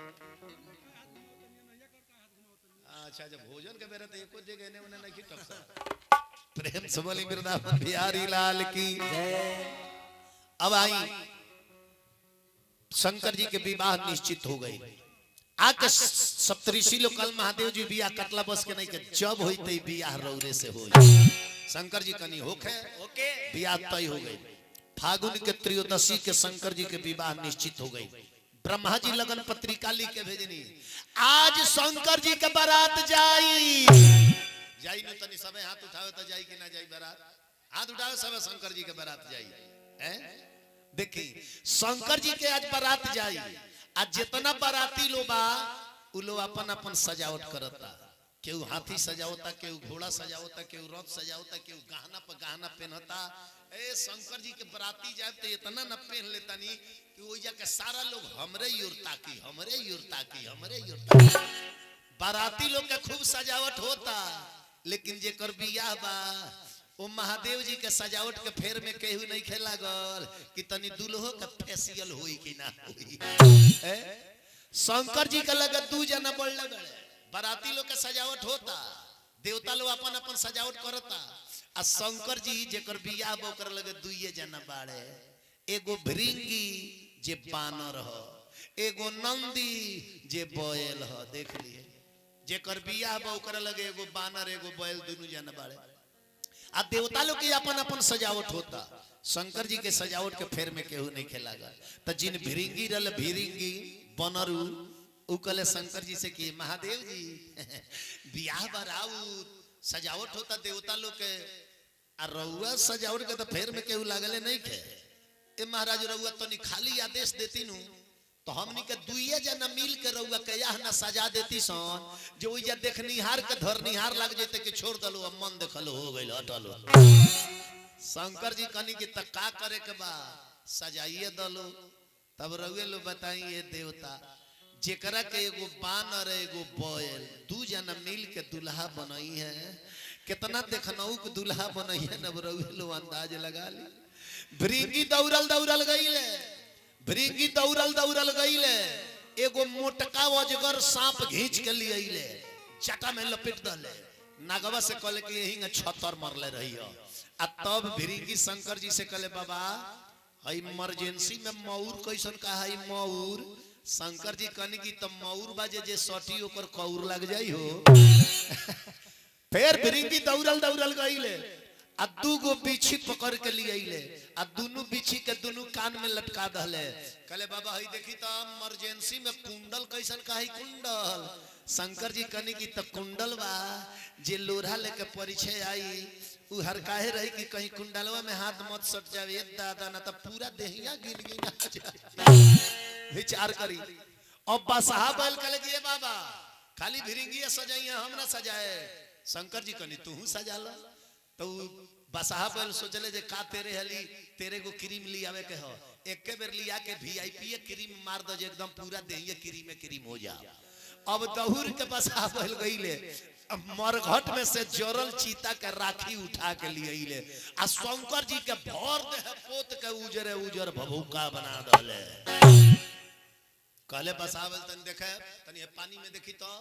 अच्छा जब भोजन के बेरा तो एको जगह ने उन्हें नहीं टपसा प्रेम से बोली वृंदावन बिहारी लाल की अब आई शंकर जी के विवाह निश्चित हो गई आके सप्तऋषि लोग कल महादेव जी बियाह कटला बस के नहीं के जब होई तई बियाह रौरे से होई शंकर जी कनी होखे ओके बियाह तय हो गई फागुन के त्रयोदशी के शंकर जी के विवाह निश्चित हो गई ब्रह्मा जी लगन पत्रिका लिख के भेजनी आज शंकर जी के बारात जाई जाई न तनी सबे हाथ उठावे तो जाई कि ना जाई बारात हाथ उठावे सबे शंकर जी के बारात जाई हैं देखी शंकर जी के आज बारात जाई आज जितना बाराती लोग बा उ लोग अपन अपन सजावट करता केहू हाथी सजावता केहू घोड़ा सजावता केहू रथ सजावता केहू गहना पर गहना पहनता ए शंकर जी के बराती जाए तो इतना न पहन लेता नहीं कि वो जाके सारा लोग हमरे युरता की हमरे युरता की हमरे युरता की बाराती लोग के खूब सजावट होता लेकिन जेकर बियाह बा वो महादेव जी के सजावट के फेर में केहू नहीं खेला गल कि तनी दुल्हो का फेशियल हुई कि ना हुई शंकर जी के लगे दू जना बढ़ लगे बाराती लोग के सजावट होता देवता लोग अपन अपन सजावट करता आ शंकर जी जेकर बियाह बोकर लगे दुइये जना बाड़े एगो भृंगी जे बानर ह एगो नंदी जे बैल ह देख लिए जेकर बियाह बोकर लगे एगो बानर एगो बैल दोनों जना बाड़े आ देवता लोग के अपन अपन सजावट होता शंकर जी के सजावट के फेर में केहू नहीं खेला गया तो जिन भृंगी रल भृंगी बनरू उकले शंकर जी से कि महादेव जी बियाह बराऊ सजावट होता देवता लोग के आ रउआ सजावट के तो फेर में केहू लागले नहीं खे ए महाराज रउआ तो खाली आदेश देती नु तो हमनी के दुइये जना मिल के रउआ के यह ना सजा देती सन जो ओइजा देखनिहार के धरनिहार लग जते कि छोड़ दलो अब मन देखलो हो गइल हटलो शंकर जी कनी के त का करे के बा सजाइए दलो तब रउए लो बताइए देवता जेकरा के एगो बानर एगो बैल दू जना मिल के दुल्हा बनई है कितना देखनऊ के दुल्हा बनई है न रउए लो अंदाज लगा ली भृंगी दौड़ल दौड़ल गईले भृंगी दौड़ल दौड़ल गईले एगो मोटका अजगर सांप घींच के लिए अइले चटा में लपेट दले नागवा से कहले कि यही छतर मरले रही आ तब भृंगी शंकर जी से कहले बाबा हई इमरजेंसी में मौर कैसन कहा हई मौर शंकर जी कहनी की तो मौर बाजे जे सटी ओकर कौर लग जाई हो फिर भृंगी दौड़ल दौड़ल गईले आ दूगो बिछी पकड़ के लिए अइले आ दोनों बिछी के दोनों कान में लटका दले कहले बाबा हई देखी तो इमरजेंसी में कुंडल कैसन कहा कुंडल शंकर जी कहनी की तो कुंडल बा जे लोढ़ा लेके परिचय आई उ हर काहे रही कि कहीं कुंडलवा में हाथ मत सट जावे दादा ना तो पूरा देहिया गिन गिन आ जाए विचार करी अब बसहा बैल कहले कि ए बाबा खाली भिरिंगी सजाइए हम ना सजाए शंकर जी कहनी तू सजा ला तो बसहा बैल सोचले जे का तेरे हली तेरे को क्रीम ली आवे के हो एक बेर लिया के वीआईपी क्रीम मार दो जे एकदम पूरा देहिया क्रीम हो जा अब दहुर के बसहा बैल गईले मरघट में से जरल चीता के राखी उठा के लिए आ शंकर जी के भर दे पोत के उजरे उजर भभूका बना दले कहले बसावल तन देखे तनी पानी में देखी तो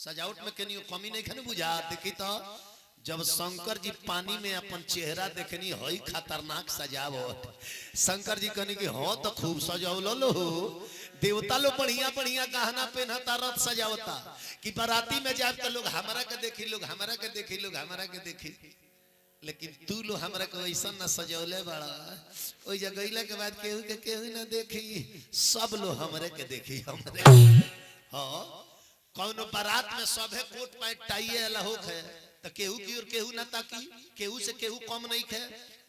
सजावट में कनियो कमी नहीं खने बुझा देखी तो जब शंकर जी पानी में अपन चेहरा देखनी हई खतरनाक सजावट शंकर जी कहनी कि हां तो खूब सजावल लो देवता लोग बढ़िया बढ़िया गहना पहनता रथ सजावता कि बाराती में जाए तो लोग हमारा के देखी लोग हमारा के देखी लोग हमारा के देखी लेकिन तू लोग हमारा को ऐसा न सजौले बड़ा ओई जगह के बाद केहू ना देखी सब लोग हमारे के देखी हमारे हाँ कौनो बारात में सभे कोट पैंट टाइए वाला होके तो तो केहू की और केहू ना ताकी, केहू से केहू कम नहीं खे।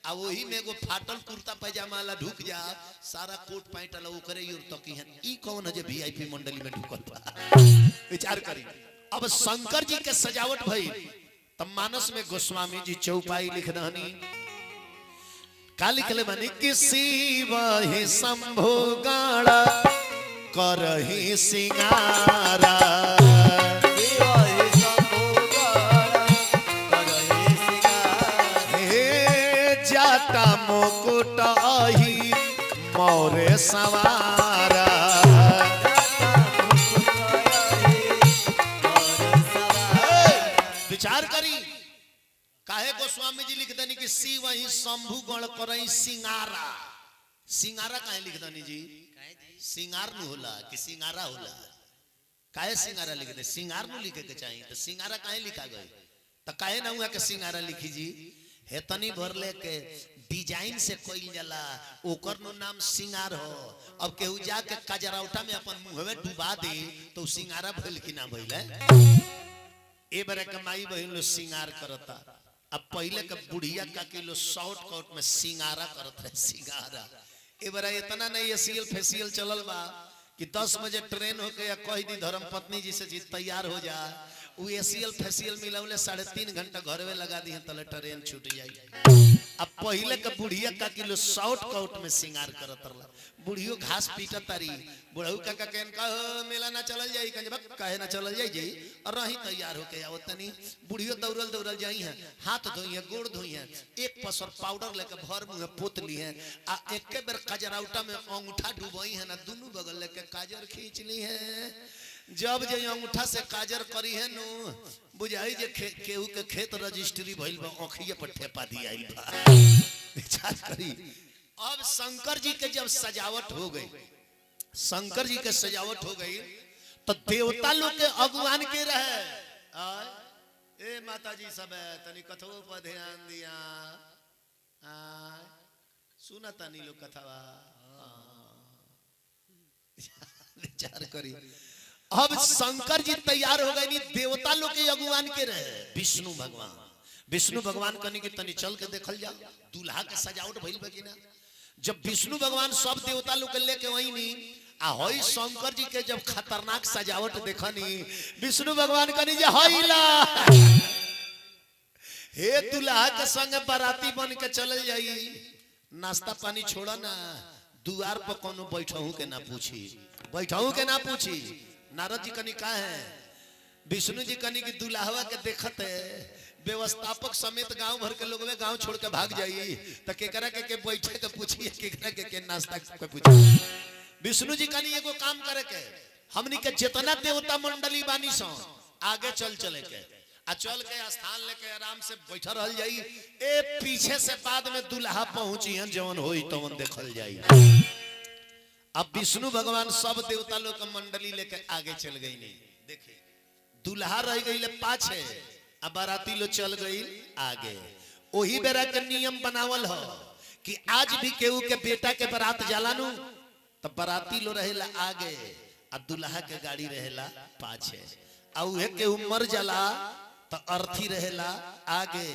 आ वही में एगो फाटल कुर्ता पैजामा वाला ढुक जा, सारा कोट पैंट वाला ओकरे और तकी है। ई कौन है जे वीआईपी मंडली में ढुकल बा? विचार करी। अब शंकर जी के सजावट भई तब मानस में गोस्वामी जी चौपाई लिख रहनी। का लिखले बनी किसी वही शंभो गाड़ा करही सिंगारा, जाटा मुकुट आही मोरे सवारा। विचार करी काहे गोस्वामी जी लिख देनी कि सी वही शंभु गण करई सिंगारा। सिंगारा काहे लिख देनी जी? सिंगार न होला कि सिंगारा होला? काहे सिंगारा लिख दे? सिंगार न लिखे के चाहिए तो सिंगारा काहे लिखा गई? तो काहे ना हुआ के सिंगारा लिखी जी? हेतनी भर लेके डिजाइन से कोई जला ओकर नो नाम सिंगार हो। अब केहू जाके कजराउटा में अपन मुंहवे डुबा दे तो सिंगारा भइल कि ना भइल? ए बरे कमाई बहिन लो सिंगार करता। अब पहले के बुढ़िया का किलो शॉर्ट कट में सिंगारा करत है। सिंगारा ए बरे इतना नहीं एसीएल फेसियल चलल बा कि 10 बजे ट्रेन होके या कह दी धर्म पत्नी जी से जी तैयार हो जा, वो एसीएल फेसियल मिलावले 3.5 घंटा घर में लगा दी तले ट्रेन छूट जाई। अब पहले के बुढ़िया का किलो शॉर्ट कट में सिंगार करत रहा। बुढ़ियो घास पीटत तारी, बुढ़ऊ काका कहन का मेला ना चलल जाई कंजबा काहे ना चलल जाई जी और रही तैयार होके आवत तनी। बुढ़ियो दौड़ल दौड़ल जाई है, हाथ धोई है, गोड़ धोई है, एक पसर पाउडर लेके भर मुंह पोत ली है आ एक बेर कजराउटा में अंगूठा डुबई है ना, दोनों बगल लेके काजर खींच ली है। जब जे अंगूठा से काजर करी है नु बुझाई जे केहू के खेत रजिस्ट्री भइल बा, आँखिए पर ठेपा दिया बा। विचार करी। अब शंकर जी के जब सजावट हो गई, शंकर जी के सजावट हो गई तो देवता लोग के अगुवान के रहे। ए माता जी सब तनी कथो पर ध्यान दिया, सुना तनी लोग कथवा। विचार करी। अब शंकर जी तैयार हो गए, नहीं देवता लोग के अगुवान के रहे विष्णु भगवान। विष्णु भगवान कनी के तनी चल के देखल जा दूल्हा के सजावट भइल बा कि ना। जब विष्णु भगवान सब देवता लोग के लेके वही नी आ होई शंकर जी के जब खतरनाक सजावट देखनी, विष्णु भगवान कनी जे हईला हे दूल्हा के संग बाराती बन के चल जाई, नाश्ता पानी छोड़ा ना, दुआर पर कोनो बैठहू के ना पूछी, बैठहू के ना पूछी। नारद जी कनी का है, विष्णु जी कनी की दुल्हावा के देखत है व्यवस्थापक समेत गांव भर के लोग गांव छोड़ के भाग जाई तो केकरा के बैठे के पूछिए, केकरा के नाश्ता के पूछिए। विष्णु जी कनी एगो काम करे के, हमनी के जितना देवता मंडली बानी सो आगे चले के आ चल के स्थान लेके आराम से बैठा रह जाई। ए पीछे से बाद में दुल्हा पहुंची है जवन होई तवन देखल जाई। अब विष्णु भगवान सब देवता लोग के मंडली लेके आगे चल गई। नहीं देखे दुल्हा रह गई पाछे, अब बाराती लो चल गई आगे। वही बेरा के नियम बनावल हो कि आज भी केहू के बेटा के बारात जाला नु तो बाराती लो रहेला आगे आ दुल्हा के गाड़ी रहेला पाछे। आ उहे केहू मर जाला तो अर्थी रहेला आगे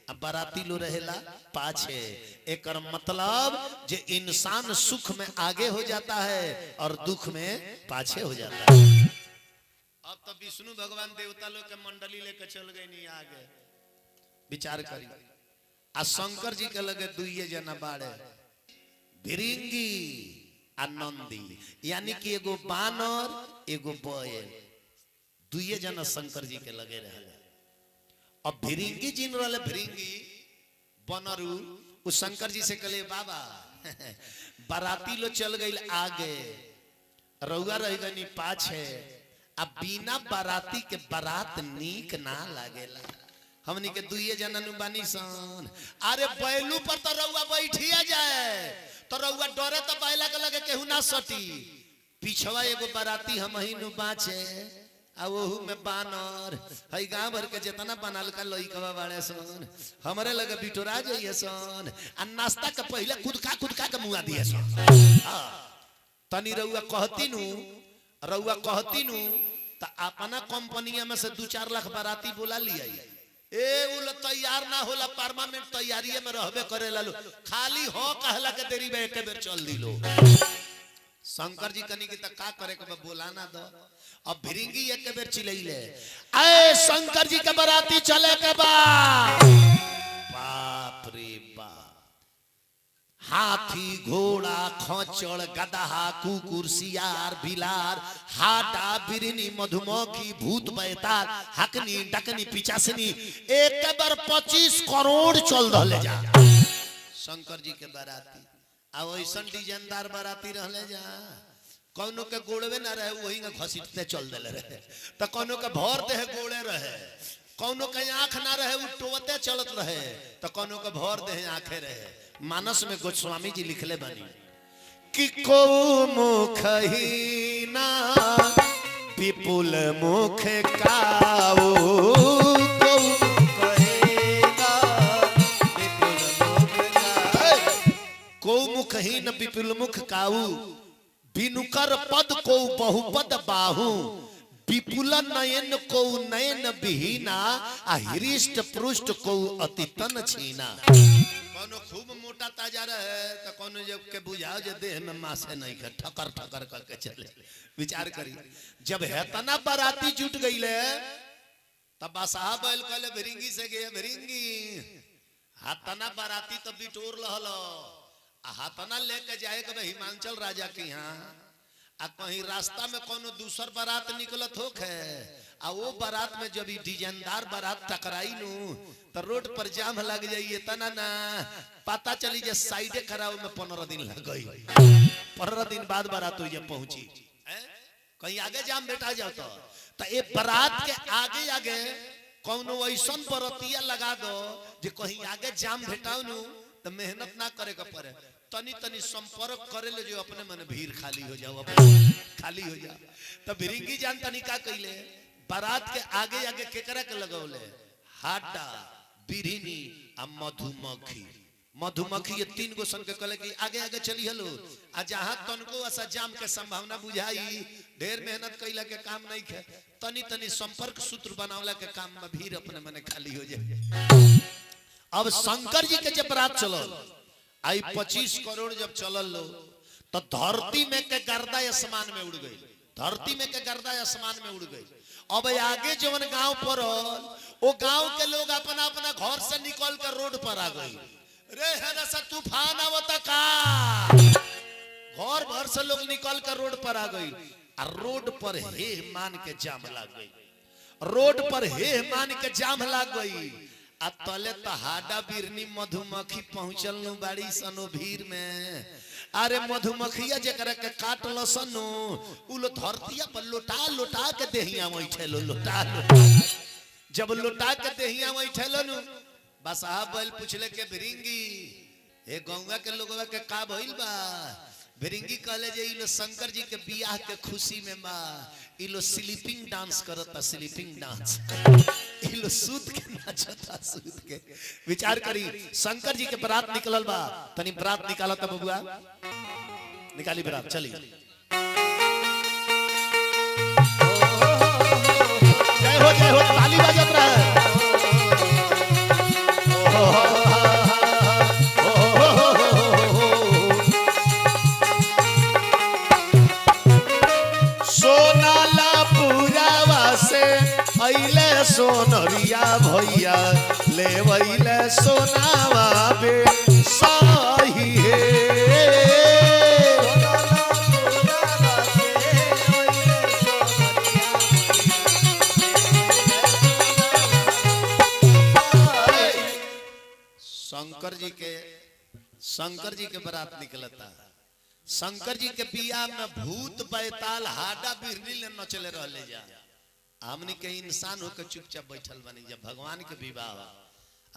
आ बाराती लो रहेला पाछे। एकर मतलब जे इंसान सुख में आगे हो जाता है और दुख में पाछे हो जाता है। अब तो विष्णु भगवान देवता लोग के मंडली लेके चल गए नहीं आगे। विचार करी। आ शंकर जी के लगे दुइये जना बाड़े, भिरिंगी आ नंदी, यानी कि एगो बानर एगो बैल, दुइये जना शंकर जी के लगे रहे। अब भिरिंगी जिन रहे, भिरिंगी बनरू उस शंकर जी से कहले बाबा बाराती लो चल गई आगे, रउआ रह गई पाछे, अब बिना बाराती के बारात नीक ना लागेला। हमनी के दुइये जना नु बानी सन। अरे बैलू पर तो रउआ बैठिया जाए तो रउआ डरे तो बैला के लगे केहू ना सटी। पिछवा एगो बाराती हम ही नु बाचे आ वहू में बानर हई गांव भर के जितना बनाल का लइकवा बाड़े सन हमरे लगे बिटोरा जाइए सन आ नाश्ता के पहले खुदका के मुआ दिए सन। तनी रउआ कहती नु तो अपना कंपनिया में से 2-4 लाख बाराती बुला लिया। ए उल तैयार ना होला परमानेंट तैयारी में रहबे करे लालो खाली हो कहला के देरी में एक बेर चल दिलो। शंकर जी कनी की त का करे के बोलाना दो अब भिरिंगी एक बेर चिलैले ए शंकर जी के बराती चले के बा बाप रे बाप हाथी घोड़ा खचड़ गदहा कुकुर सियार बिलार हाटा बिरनी मधुमक्खी भूत बैताल हकनी डकनी पिचासनी एक बार 25 करोड़ चल रहले जा शंकर जी के बाराती आ वैसन डिजाइनदार बाराती रहले जा कौनो के गोड़वे ना रहे वही में घसीटते चल देले रहे तो कौनो के भर देह गोड़े रहे कौनो के आंख ना रहे उठोते चलत रहे तो कौनो के भर देह आंखें रहे। मानस में गोस्वामी जी लिखले बनी कि को मुखहीना विपुल मुख काओ को मुखहीना विपुल मुख काओ को मुखहीन विपुल मुख काऊ बिनुकर पद को बहुपद बाहु विपुल नयन को नयन बिहीना आ हृष्ट पृष्ठ को अति तन छीना। कौनो खूब मोटा ताजा रहे तो कौनो जब के बुझाओ जे देह में मासे नहीं के ठकर ठकर करके चले। विचार करी जब है तना बाराती जुट गईले तब बादशाह बैल कहले भिरिंगी से गए भिरिंगी हाथना बाराती तो बिटोर लहलो हाथना लेके जाए के हिमांचल राजा के यहाँ आ कहीं रास्ता में कोनो दूसर बारात निकलत होखे आ वो बारात में जब डिजाइनदार बारात टकराई नु तो रोड पर जाम लग जाइए तना ना पता चली जे साइडे कराओ में 15 दिन लग गई 15 दिन बाद बारात हुई जब पहुंची कहीं आगे जाम बैठा जाओ तो ये बारात के आगे आगे कोनो ऐसन बरतिया लगा दो जे कहीं आगे जाम भेटाओ नु तो मेहनत ना करे के पड़े तनी तनी संपर्क करे ले जो अपने मन भीड़ खाली हो जाओ खाली हो जाओ। तो भिरिंगी जान तनी का कइले बारात के आगे आगे केकरा के लगौले हाडा बिरहिनी आ मधुमक्खी मधुमक्खी ये 3 गो सन के कहले कि आगे आगे चली हलो आ जहां तनको ऐसा जाम के संभावना बुझाई ढेर मेहनत कइला के काम नहीं खे तनी तनी संपर्क सूत्र बनावला के काम में भीड़ अपने मन खाली हो जाए। अब शंकर जी के जब बारात चलल आई 25 करोड़ जब चलल लो तो धरती में के गर्दा आसमान में उड़ गई धरती में के गर्दा आसमान में उड़ गई। अब आगे जवन गांव पर वो गांव के लोग अपना अपना घर से निकल कर रोड पर आ गई रे है सा तूफान आवता का घर भर से लोग निकल कर रोड पर आ गई और रोड पर हे मान के जाम लग गई रोड पर हे मान के जाम लग गई आ तले तो हाडा बिरनी मधुमक्खी पहुंचल नु बाड़ी सनो भीड़ में अरे मधुमक्खिया जकरा के काटल सनो उलो धरतिया पर लोटा लोटा के देहिया बैठेलो लोटा जब लोटा के देहिया बैठेलो नु बादशाह बैल पूछले के भिरिंगी हे गौवा के लोगवा के का भइल बा भिरिंगी कहले जे इलो शंकर जी के बियाह के खुशी में बा इलो स्लीपिंग डांस करता स्लीपिंग डांस इलो सूत के नाचता सूत के। विचार करी शंकर जी के बारात निकलल बा तनी बारात निकाला त बबुआ निकाली बारात चली जय हो ताली बजत रहे सोनरिया भैया ले वैले सोनावा बे साही हे शंकर जी के बारात निकलता शंकर जी के बियाह में भूत बैताल हाडा बिरनी ले न चले रहले जा हमनी के इंसान होकर चुपचाप बैठल बनी जब भगवान के विवाह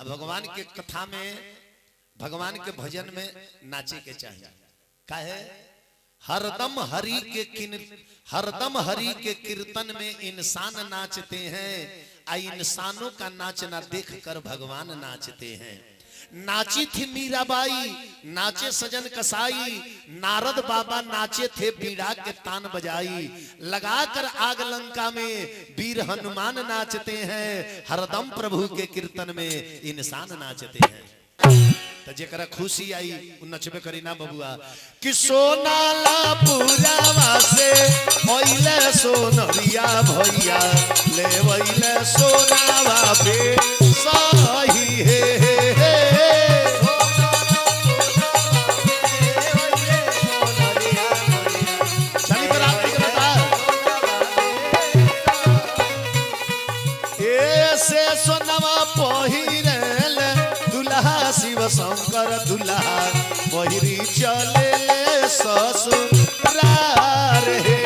अब भगवान के कथा में भगवान के भजन में नाचे के चाहिए काहे हरदम हरि के कीर्तन में इंसान नाचते हैं आ इंसानों का नाचना देखकर भगवान नाचते हैं। नाची थी मीराबाई, नाचे सजन कसाई, नारद बाबा नाचे थे बीड़ा के तान बजाई। लगाकर आग लंका में वीर हनुमान नाचते हैं, हरदम प्रभु के कीर्तन में इंसान नाचते हैं। तो जेकरा खुशी आई उ नचबे करी ना बबुआ कि सोना ला पुरावा से ओइले सोनरिया भैया ले वइले सोनावा पे सही हे चली बराती के बता ऐसे सोनावा पहिरेल दुल्हा शिव शंकर दुल्हा पहिरी चले ले ससुरार हे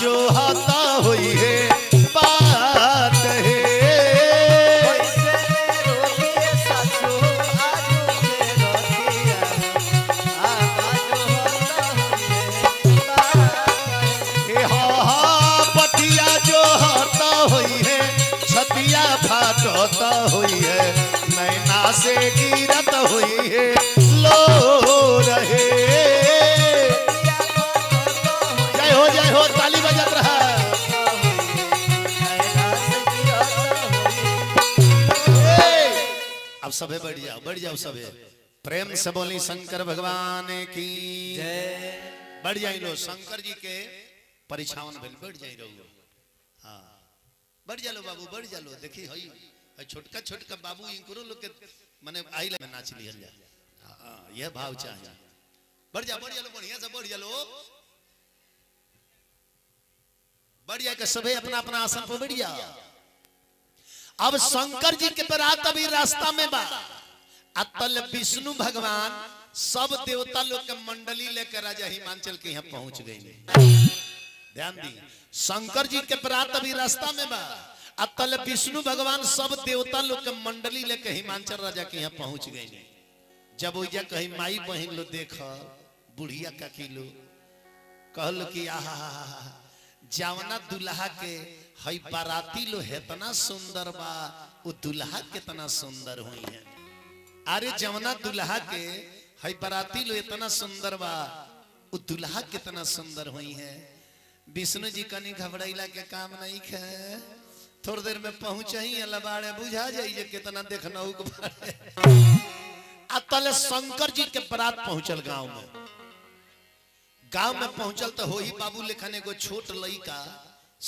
जो हता हुई है बात है पटिया जो हता हुई है छतिया फाटता हुई है नैना से गिरत हुई है लो रहे जय हो ताली बजत रहा। अब सबे बढ़ जाओ सबे प्रेम से बोली शंकर भगवान की जय। बढ़ जाई लो शंकर जी के परीक्षावन भेल बढ़ जाई रहो। हाँ बढ़ जा लो बाबू बढ़ जा लो देखी हई छोटका छोटका बाबू इनकरो लोग के माने आई ले नाच लिहल जा। हां यह भाव चाहिए बढ़ जा लो बढ़िया से बढ़ जा लो बढ़िया के सभी अपना अपना आसन पर बढ़िया। अब शंकर जी के बरात अभी रास्ता में बा अतल विष्णु भगवान सब देवता लोग के मंडली लेकर राजा हिमांचल के यहाँ पहुंच गए। ध्यान दी शंकर जी के बरात अभी रास्ता में बा अतल विष्णु भगवान सब देवता लोग के मंडली लेकर हिमांचल राजा के यहाँ पहुंच गए। जब ओइजा कहीं माई बहन लो देख बुढ़िया का किलो कहलो कि आहा जावना दुल्हा के हई बाराती लो हेतना सुंदर बा वो दुल्हा कितना सुंदर हुई है। अरे जवना दुल्हा के हई बाराती लो इतना सुंदर बा वो दुल्हा कितना सुंदर हुई है। विष्णु जी कनी घबराइला के काम नहीं है थोड़ी देर में पहुंच ही लबाड़े बुझा जाइए कितना देखना अतल शंकर जी के बारात पहुंचल गांव में पहुंचल तो हो ही बाबू लेखन एगो छोट लइका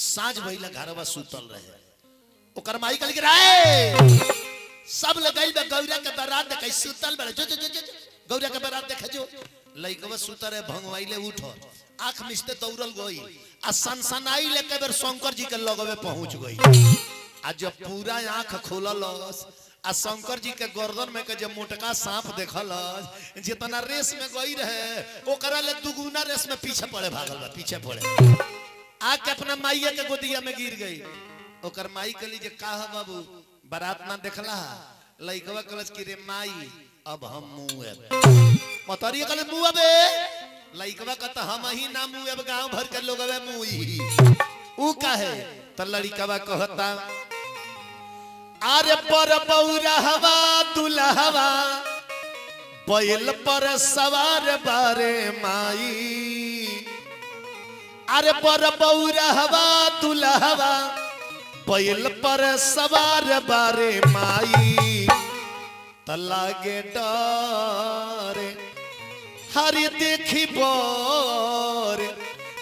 साँझ भइला घरवा सुतल रहे ओकर माई कहल रे सब लगाइल बे गौरा के बारात देखे सुतल बड़े जो गौरा के बारात देखे जो लइकवा सुतल है भंगवाइले उठो आंख मिचते दौड़ल गई आ सनसनाई लेके बेर शंकर जी के लगवे पहुंच गई। आ जब पूरा आंख खोलल आ शंकर जी के गर्दन में के जब मोटका सांप देखल जितना रेस में गई रहे ओकरा ले दुगुना रेस में पीछे पड़े भागल बा पीछे पड़े आके अपना माईया के गोदिया में गिर गई। ओकर माई कहली जे का बाबू बारात ना देखला लइकवा कहलस कि रे माई अब हम मुए मतरिया कहले मुआ बे लइकवा कहता हम ही ना मुए अब गांव भर के लोग अबे मुई ऊ काहे त लड़िकवा कहता अरे पर बौरा हवा दुल्हवा बैल पर सवार बारे माई अरे पर बौरा हवा दुल्हवा बैल पर सवार बारे माई तलागे डरे हरि देखी बर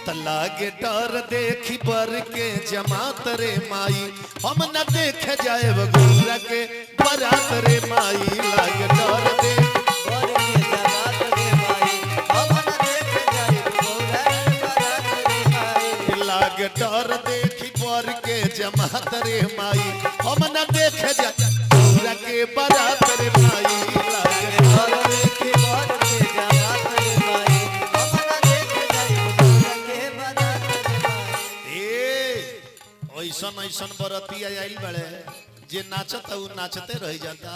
तलागे डर देखी बर के जमात रे माई हम न देख जाए गौरा के बरात रे माई लागे डर दे बर के जमात रे माई हम न देख जाए गौरा लागे डर देखी बर के जमात रे माई हम न देखे जा गौरा के बारात रे माई लागे डर देखी बर के जमात रे माई हम न देखे जा गौरा के बारात रे माई। ऐसन ऐसन बरतिया आइल बड़े जे नाचत उ नाचते रह जाता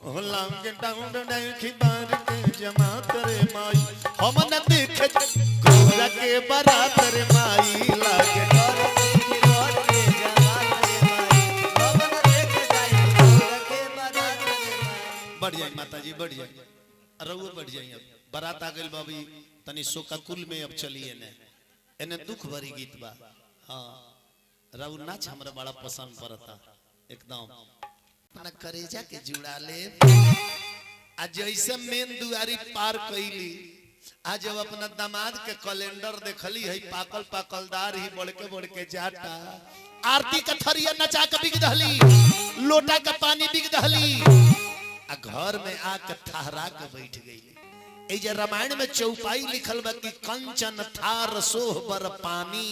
हो लागे डाउन देखी बर के जमात रे माई हम न देखे गौरा के बारात रे माई लागे डर देखी बर के जमात रे माई हम न देखे गौरा के बारात रे माई। बढ़ जाई माता जी बढ़ जाई रहुआ बढ़ जाई अब बारात आ गइल बाबी तनी सोका कुल में अब चलिए ने एने दुख भरी गीत बा। हां राउ नाच हमरा बड़ा पसंद पड़ता एकदम अपना करेजा के जुड़ा ले आज जैसे मेन दुआरी पार कइली आज जब अपना दामाद के कैलेंडर देखली है पाकल पाकलदार ही बढ़ के जाता आरती का थरिया नचा के बिग दहली लोटा का पानी बिग दहली आ घर में आके ठहरा के बैठ गई। ए जे रामायण में चौपाई लिखल बा कि कंचन थार सोह बर पानी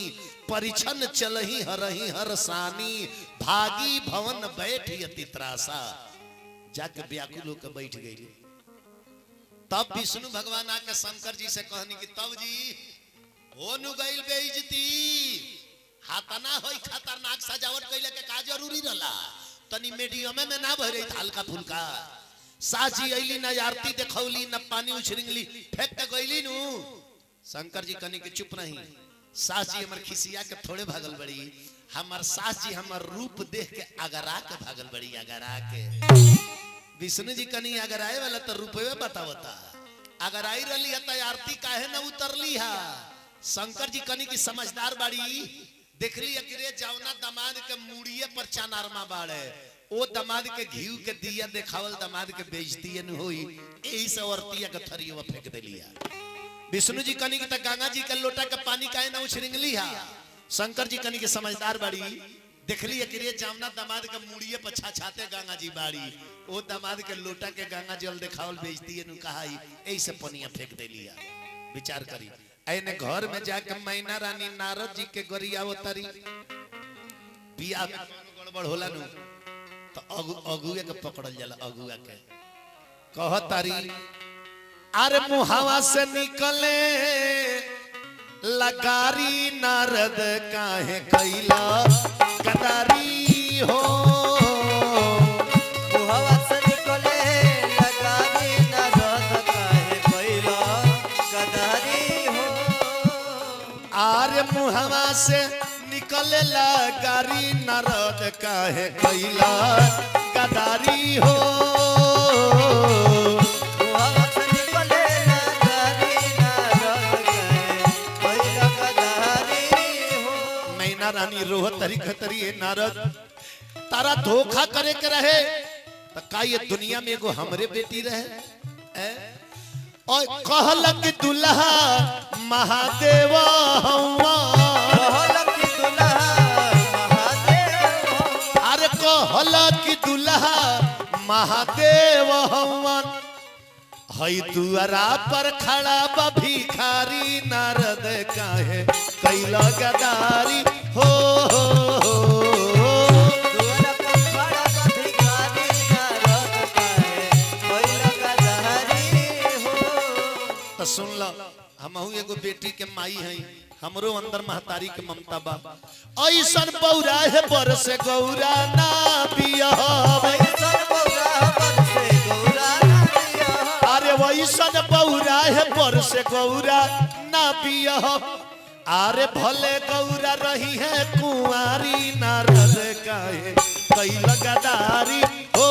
परिछन चलही हरही हरसानी भागी भवन बैठ यति त्रासा जाके व्याकुल होकर बैठ गई। तब विष्णु भगवान आके शंकर जी से कहनी कि तब जी हो नु गइल बेइज्जती हातना होई खतरनाक सजावट कइले के का जरूरी रहला तनी मीडियम में ना भरे हल्का फुल्का साजी आईली ना आरती देखौली ना पानी उछरिंगली फेंक के गईली नु शंकर जी कनी के चुप नहीं सास जी हमर खिसिया के थोड़े भागल बड़ी हमर सास जी हमर रूप देख के अगरा के भागल बड़ी अगरा के विष्णु जी कनी अगराए वाला तो रूपवे बतावता अगर आई रही है तो आरती काहे ना उतरली है। शंकर जी कनी की समझदार बाड़ी देखली अकिरे जावना दामाद के मुड़िए पर चानारमा बाड़े ओ दामाद के घीव के दिया देखावल दामाद के बेइज्जती न होई एही से औरतिया के थरिया फेंक देलिया। विष्णु जी कनी की त गंगा जी के लोटा के पानी काहे ना उछरिंगली है। शंकर जी कनी के समझदार बाड़ी देखली अकिरे जावना दामाद के मुड़िए पर छाछाते गंगा जी बाड़ी ओ दामाद के लोटा के गंगा जल देखावल बेइज्जती न कहाई एही से पनिया फेंक देलिया। विचार करी एने घर में जाके मैना रानी नारद जी के गरिया उतरी बियाह में गड़बड़ होला नु तो अगुए के पकड़ल जाला अगुआ के कहतारी अरे मुहावा से निकले लगारी नारद काहे कैला गदारी हो मुहावा से निकले लगारी नारद काहे कैला गदारी हो अरे मुहावा से निकले लगारी नारद काहे कैला गदारी हो मैना रानी रोहत तरी खतरी है नारद तारा धोखा करे के रहे तो का ये दुनिया में एगो हमरे बेटी रहे और कहलक दुल्हा महादेव हवा कहलक दुल्हा महादेव हवन हई दुआरा पर खड़ा बा भिखारी नारद काहे कैला गदारी हो दुआरा पर खड़ा बा भिखारी नारद काहे कैला गदारी हो। तो सुन लो हमहू एगो बेटी के माई हई हमरो अंदर महतारी के ममता बा ऐसन बौरा है पर से गौरा ना बियाह अरे वैसन बौरा है पर से गौरा ना बियाह अरे भले गौरा रही है कुंवारी नारद काहे कैला गदारी हो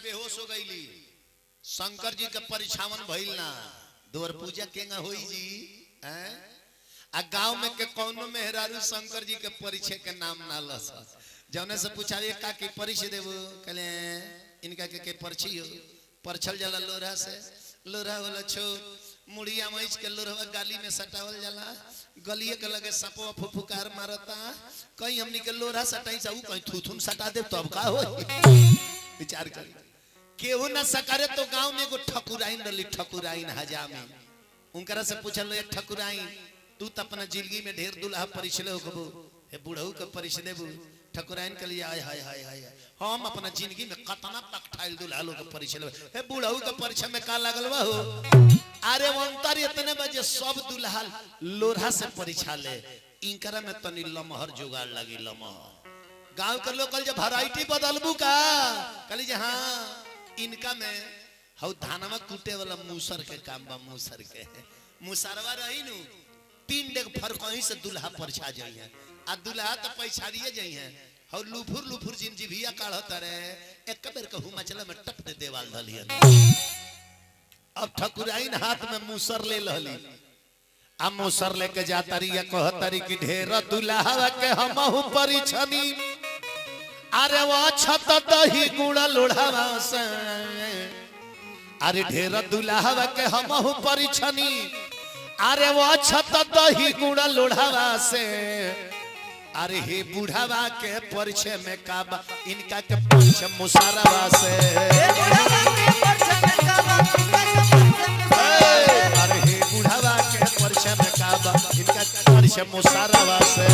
बेहोश हो गईली शंकर जी के परिछावन भइल ना दोर पूजा केंगा होई जी आ गांव में के कौनो मेहरारू शंकर जी के परिचय के नाम ना लस जौने से पूछावे का के परिचय देबो कहले इनका के परछी हो परछल जाला लोरा से लोरा वाला छो मुड़िया मैच के लोरवा गाली में सटावल जाला गलिए के लगे सपवा फुफुकार मारता कहीं हमनी के लोरा सटाई सा कहीं थुथुन सटा दे तब का हो विचार कर केहू ना सकारे तो गांव में एगो ठकुराइन रली ठकुराइन हजामी उनकरा से पूछल ठकुराइन तू तो अपना जिंदगी में ढेर दुल्हा परिचले हो हे बुढ़ऊ के परिचले बु ठकुराइन के लिए आय हाय हाय हाय हम अपना जिंदगी में कतना तक ठाइल दुल्हा लोग के परिचले हे बुढ़ऊ के परिचय में का लागल बा हो अरे वंतर इतने बजे सब दुल्हा लोरहा से परीक्षा ले इनकरा में तनी लमहर जुगाड़ लगी लमहर गांव के लोग कल जे वैरायटी बदलबू का कली जे हां इनका में हौ धानमा कूटे वाला मूसर के काम बा मूसर के मूसरवा रही नु 3 डेग फर कहीं से दुल्हा परछा जाई है आ दुल्हा तो पैछाड़िए जाई है हौ लुफुर लुफुर जिन जीभिया काढ़त रे एक बेर कहू मचला में टप दे देवाल धलियन अब ठकुराइन हाथ में मूसर ले लहली आ मूसर लेके जाता रही है कहतरी कि ढेर दुल्हा के हमहु परिछनी अरे वो छत दही गुड़ लोढ़ावा से अरे ढेर दुल्हा के हमहु परिछनी अरे वो छत दही गुड़ लोढ़ावा से अरे हे बुढ़ावा के परिचय में काबा इनका के परिचय मुसारवा से अरे हे बुढ़ावा के परिचय में काबा इनका परिचय मुसारवा से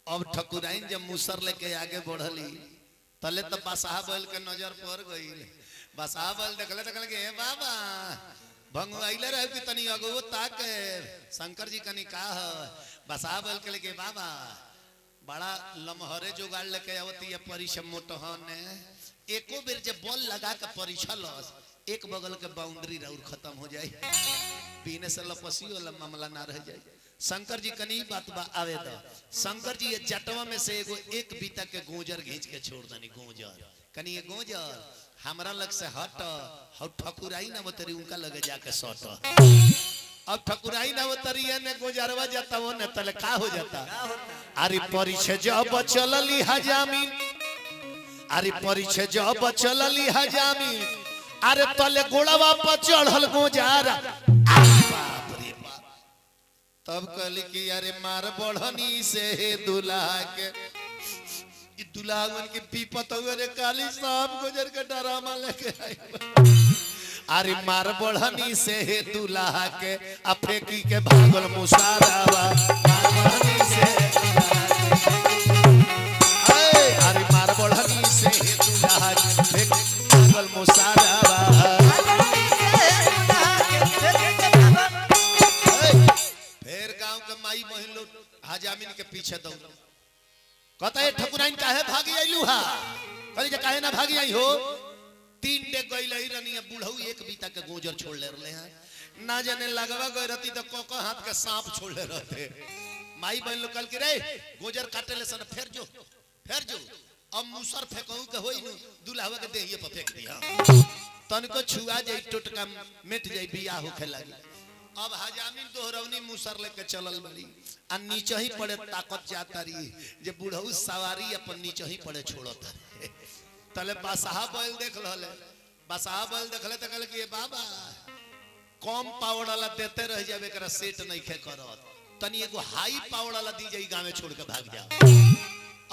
अब ठकुराइन जब मूसर लेके आगे बढ़ली तले तो बसाहा बैल के नजर पड़ गई बसाहा बैल देखले तो कहले हे बाबा भंगु आइले रहे कि तनी अगो ताक शंकर जी कनी का है बसाहा बैल के लेके बाबा बड़ा लमहरे जुगाड़ लेके आवती है परिचय मोटहन एको बेर जे बॉल लगा के परिचय लस एक बगल के बाउंड्री राउर खत्म हो जाए पीने से लपसी वाला मामला ना रह जाए शंकर जी कनी बात बा आवे द शंकर जी ये जटवा में से एगो एक बीता के गोजर घींच के छोड़ दनी गोजर कनी ये गोजर हमरा लग से हट हौ ठकुराई ना बतरी उनका लगे जाके सट अब ठकुराई ना बतरी ने गोजरवा जाता वो ने तले का हो जाता अरे परिचय जब चलली हजामी अरे परिचय जब चलली हजामी अरे तले गोड़वा पर चढ़ल गोजारा तब कहली कि अरे मार बढ़नी से हे दुल्हा के दुल्हा के पीपत हुए काली सांप गुजर के डरामा लेके आई अरे मार बढ़नी से हे दुल्हा के अफेकी के भागल मुसारावा मार बढ़नी से अरे मार बढ़नी से हे दुल्हा के भागल मुसारावा माई बहन लोग हजामिन के पीछे दौड़ कहता है ठकुराइन काहे भागी आइलू हा कहली जे काहे ना भागी आई हो 3 डे गइल ही रनिया बुढ़ऊ एक बीता के गोजर छोड़ ले रहले हैं ना जाने लगवा गई रहती तो कोको हाथ के सांप छोड़ ले रहते माई बहन लोग कल के रे गोजर काटे ले सन फेर जो अब मूसर फेंकऊ के होई नु दुल्हावा के देहिए पर फेंक दिया तनको छुआ जाई टोटका मिट जाई बियाह होखे लागी अब हजामिन दोहरवनी मूसर लेके चलल बड़ी आ नीचे ही पड़े ताकत जाता रही जे बुढ़ऊ सवारी अपन नीचे ही पड़े छोड़त तले बसाहा बैल देख लले बसाहा बैल देखले त कहले कि बाबा कम पावर वाला देते रह जाबे एकरा सेट नहीं खे करत तनी एगो हाई पावर वाला दी जाई गांव में छोड़ के भाग जा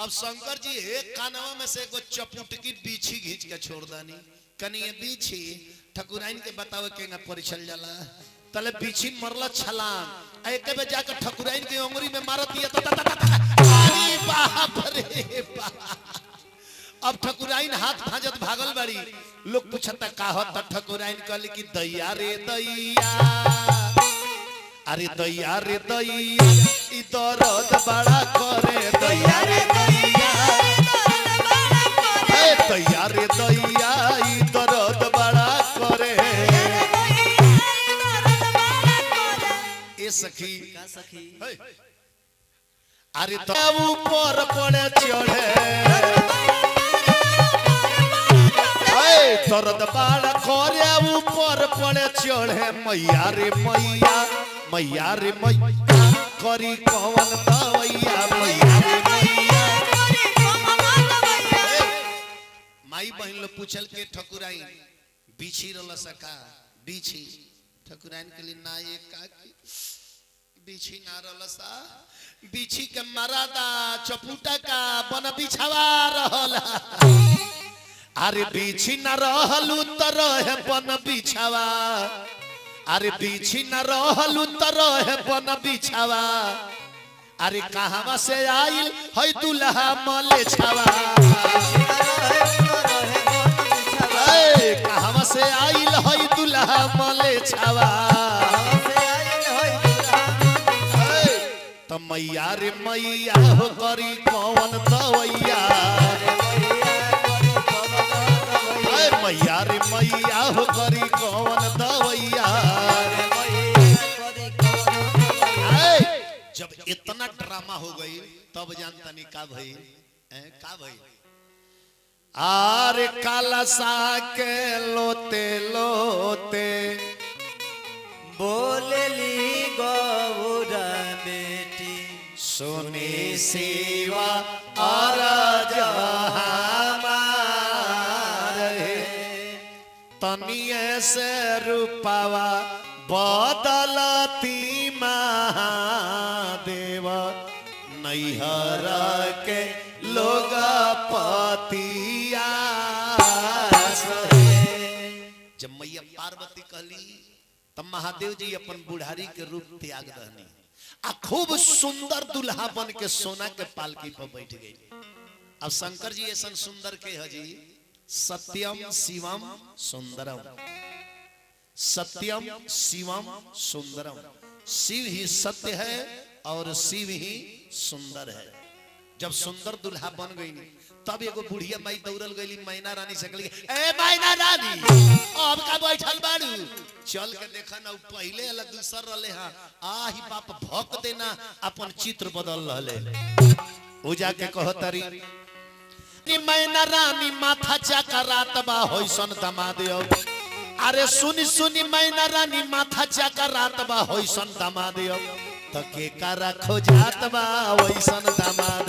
अब शंकर जी एक कानवा में से एगो चपुटकी बीछी खींच के छोड़ दानी कनी ये बीछी ठकुराइन के बतावे केगा परिचल जाला तले बीछी मरला छलांग एक बे जाकर ठकुराइन की उंगली में मारत दिया अरे बाप रे बाप अब ठकुराइन हाथ भाजत भागल बड़ी लोग पूछता का होता ठकुराइन कहली कि दैया रे दैया अरे दैया रे दैया ई दर्द बड़ा करे दैया रे दैया ए दैया रे दैया ई दर्द बड़ा करे ए सखी का सखी अरे तो ऊपर पड़े चढ़े दर्द बड़ा करे ऊपर पड़े चढ़े मैया रे मैया मैया रे मैया करी कौन दवैया मैया रे मैया माई बहन लोग पूछल के ठकुराई बीछी रल सका बीछी ठकुराइन के लिए ना ये का बीछी ना रल सा बीछी के मरादा चपुटा का बन बिछावा रहला अरे बीछी न रहलू त रहे बन बिछावा अरे बीछी न रहलू त रहे बन बिछावा अरे कहवा से आइल है दुल्हा मले छावा कहवा से आइल है दुल्हा मले छावा तो मैया रे मैया हो करी कौन दवैया मैया रे मैया हो करी कौन दवैया जब इतना ड्रामा हो गई तब जानता नहीं का भाई का भाई आरे काला सा के लोते लोते बोलेली गौरा बेटी सुनी सेवा और तनिए से रूपावा बदलती महादेव नैहर के लोग पतिया जब मैया पार्वती कहली तब महादेव जी अपन बुढ़ारी के रूप त्याग रहनी आ खूब सुंदर दुल्हा बन के सोना के पालकी पर बैठ गई। अब शंकर जी ऐसा सुंदर के हजी सत्यम शिवम सुंदरम सत्यम शिवम सुंदरम शिव ही सत्य है और शिव ही सुंदर है। जब सुंदर दुल्हा बन गई तब एगो बुढ़िया माई दौड़ल गई मैना रानी से कहली ए मैना रानी अब का बैठल बाड़ू चल के देखा ना पहले अलग दूसर रहले हां आही बाप भक देना अपन चित्र बदल रहले ओ जाके कहतरी नी मैना रानी माथा चकरात बा होइसन दामाद अरे सुनी सुनी मैना रानी माथा चकरात बा होइसन दामाद त के करा खोजात बा होइसन दामाद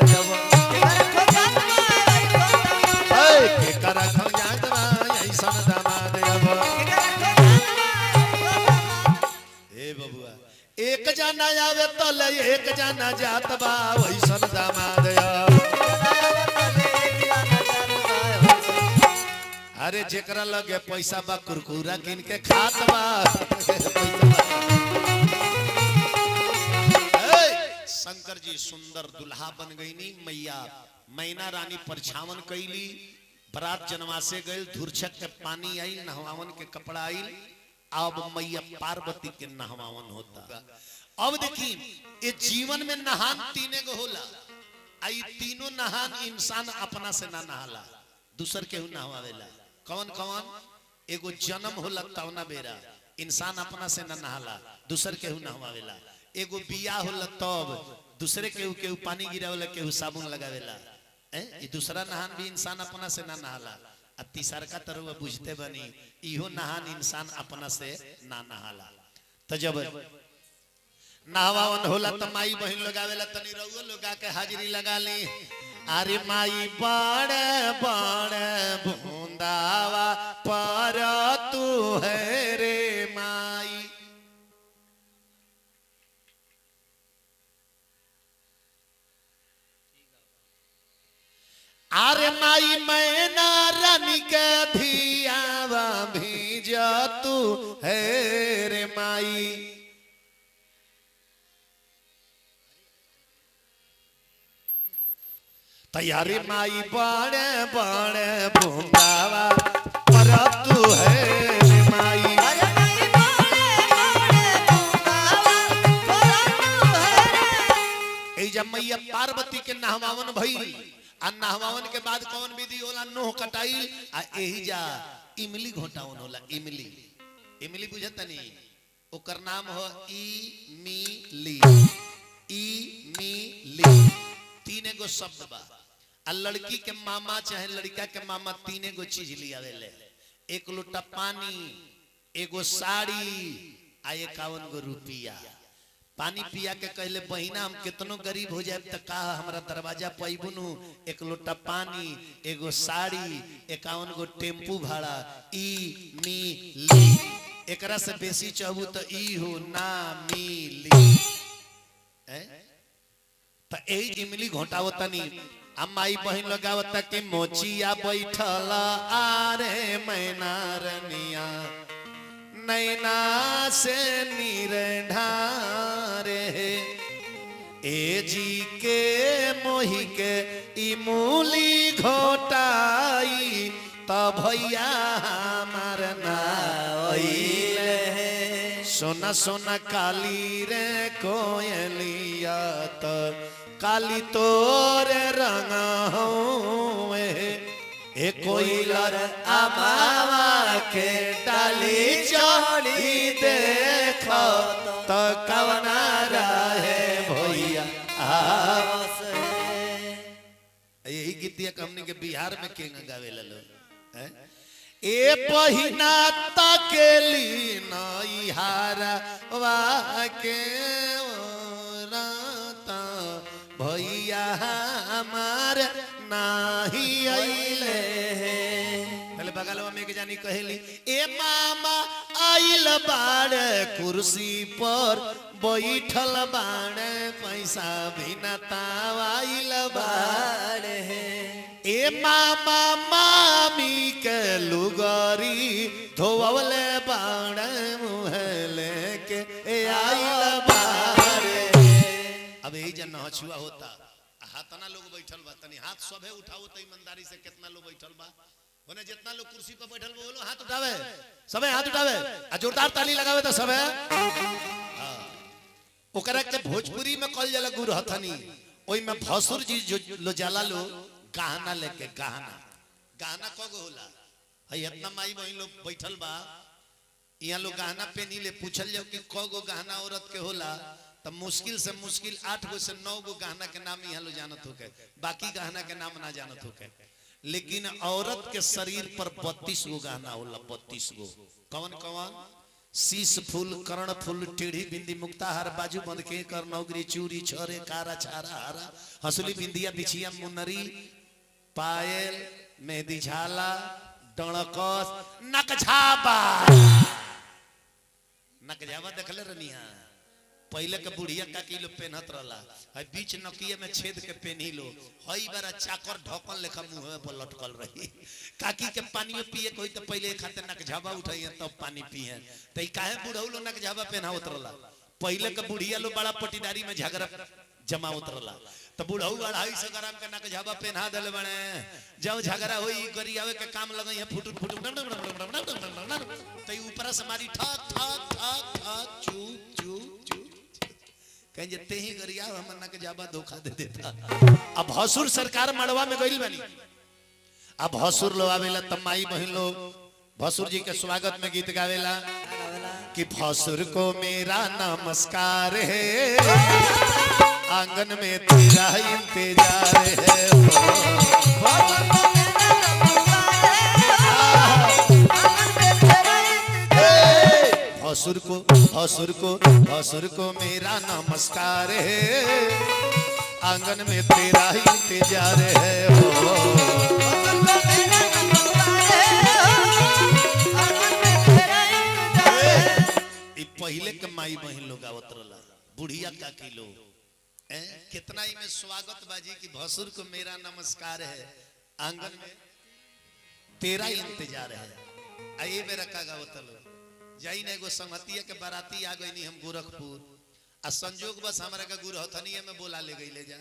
के करा खोजात बा होइसन दामाद ए बबुआ एक जना आवे त ले एक जना जात बा होइसन दामाद अरे जेकरा लगे पैसा बा कुरकुरा किन के खात बा शंकर जी सुंदर दुल्हा बन गई नी मैया मैना रानी परछावन कैली बरात जनवासे गए धुरछक के पानी आई नहवावन के कपड़ा आई अब मैया पार्वती के नहवावन होता। अब देखी ये जीवन में नहान तीने गो होला आई तीनों नहान इंसान अपना से ना नहाला दूसर के नहवावेला कौन कौन एगो जन्म होला तवना बेरा इंसान अपना से ना नहाला दूसर के नहवावेला एगो बियाह होला तब दूसरे के पानी गिरावेला केहू साबुन लगावेला ये दूसरा नहान भी इंसान अपना से ना नहाला आ तीसर का तरह बुझते बनी इहो नहान इंसान अपना से ना नहाला। तो जब नहवावन होला त माई बहन लगावेला तनी रउआ लगा के हाजिरी लगा ली अरे माई बड़े बड़े बूंदावा पर तू है रे माई अरे माई मैना रानी के धियावा भीज तू है रे माई तैयारी माई बड़े बड़े बूंदावा पर तू है रे माई जब मैया पार्वती के नहवावन भइल आ नहवावन के बाद कौन विधि होला नोह कटाइल आ एही जा इमली घोटावन होला इमली इमली बुझतनी ओकर नाम हो इमिली इमिली तीने गो शब्द बा आ लड़की के मामा चाहे लड़का के मामा तीने गो चीज लियावेले एक लोटा पानी एगो साड़ी आ 51 गो रुपया पानी पिया के कहले बहिना हम कितनो गरीब हो जाए तो का हमारा दरवाजा पैबुनु एक लोटा पानी एगो साड़ी 51 गो टेम्पू भाड़ा ई मी ली एकरा से बेसी चाहू तो ई हो ना मिली तो एही इमली घोटावतनी अम्माई बहन लगावता कि मोचिया बैठल आरे मैना रनिया नैना से नीर ढारे ए जी के मोही के इमूली घोटाई तब भैया हमार ना सोना सोना काली रे कोयलिया तो काली तोरे रंग हो ए कोयलर अमावा के डाली चढ़ी देखो तो कवना रहे भैया यही गीतिया हमने के बिहार में केंगा गावे लो ए पहिना तकेली नई हारा वाके राता भैया हमार नाही आइले पहले बगलवा में के जानी कहेली ए मामा आइल बाड़े कुर्सी पर बैठल बाड़े पैसा बिना तावाइल बाड़े ए मामा मामी के लुगरी धोवले बाड़े मुहले के ए आइल बाड़े अब यही जन हछुआ होता हाथना लोग बैठल बा तनी हाथ सबे उठाओ तो ईमानदारी से कितना लोग बैठल बा ओने जितना लोग कुर्सी पर बैठल बा बोलो हाथ उठावे सबे हाथ उठावे आ जोरदार ताली लगावे तो सबे ओकरा के भोजपुरी में कल जाला गुरु हथनी ओई में भसुर जी जो लो जाला लो गहना लेके गहना कगो होला हई इतना माई बहिन लोग बैठल बा इहां लोग गहना पेनी ले पूछल जाओ कि कगो गहना औरत के होला तब मुश्किल से मुश्किल 8 गो से 9 गो गहना के नाम यहाँ लो जानत होके बाकी गहना के नाम ना जानत होके लेकिन औरत के शरीर पर 32 गो गहना होला 32 गो कौन कौन शीश फूल कर्ण फूल टेढ़ी बिंदी मुक्ताहार बाजू बंद के कर नौगरी चूरी छोरे कारा छारा हरा हंसुली बिंदिया बिछिया मुनरी पायल मेहंदी झाला डणकस नकझाबा देखले रनिया पहले के बुढ़िया का किलो पेनत रहला है बीच नकिए में छेद के पेनी लो हई बारा चाकर ढकन लेखा मुंह पर लटकल रही काकी के पानी पिए कोई तो पहले खाते नकझाबा उठाइए तब पानी पिए त ई काहे बुढ़ऊ लो नकझाबा पेनावत रहला पहले के बुढ़िया लो बड़ा पटीदारी में झगड़ा जमावत रहला तो बुढ़ऊ 250 ग्राम के नकझाबा पेना देले बने जब झगड़ा होई गरियावे के काम लगई है फुट फुट तो ऊपर से मारी ठक ठक ठक ठक चू चू चू कहीं जते ही गरिया हम नकझाबा धोखा दे देता अब भसुर सरकार मड़वा में गइल बनी अब भसुर लो आवेला तमाई बहन लोग भसुर जी के स्वागत में गीत गावेला कि भसुर को मेरा नमस्कार है आंगन में तेरा इंतजार है भसुर को मेरा नमस्कार है आंगन में तेरा इंतजार है पहले के माई बहन लोग आवत रहला बुढ़िया का किलो कितना ही में स्वागत बाजी की भसुर को मेरा नमस्कार है आंगन में तेरा इंतजार है आइए मेरा का गावत लो जाई ने एगो संगतिया के बाराती आ गई हम गोरखपुर आ संजोग बस हमरा का गुरु हथनिया में बोला ले गई ले जा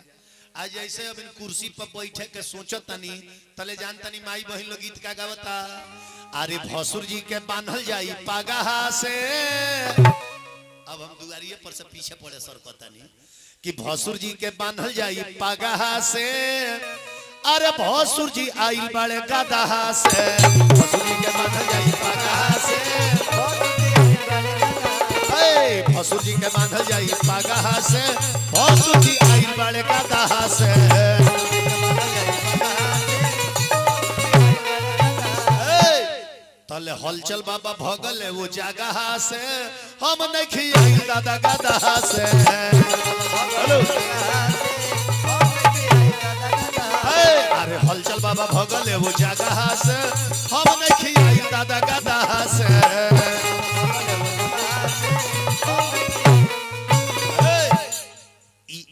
आज जैसे अब इन कुर्सी पर बैठे के सोचत तनी तले जान तनी माई बहन लोग गीत का गावता अरे भसुर जी के बांधल जाई पागा से अब हम दुआरिये पर से पीछे पड़े सरकतानी कि भसुर जी के बांधल जाई पागा से अरे भसुर जी आइल बड़े गदहा से भसुर जी के बांधल जाई पागा से भसुर जी के बांधल जाई पागा से भसुर जी आइल बड़े गदहा से तो बोले हलचल बाबा भगल है वो जगह से हम नहीं खियाई दादा गदा से। हेलो अरे हलचल बाबा भगल है वो जगह से हम नहीं खियाई दादा गदा से।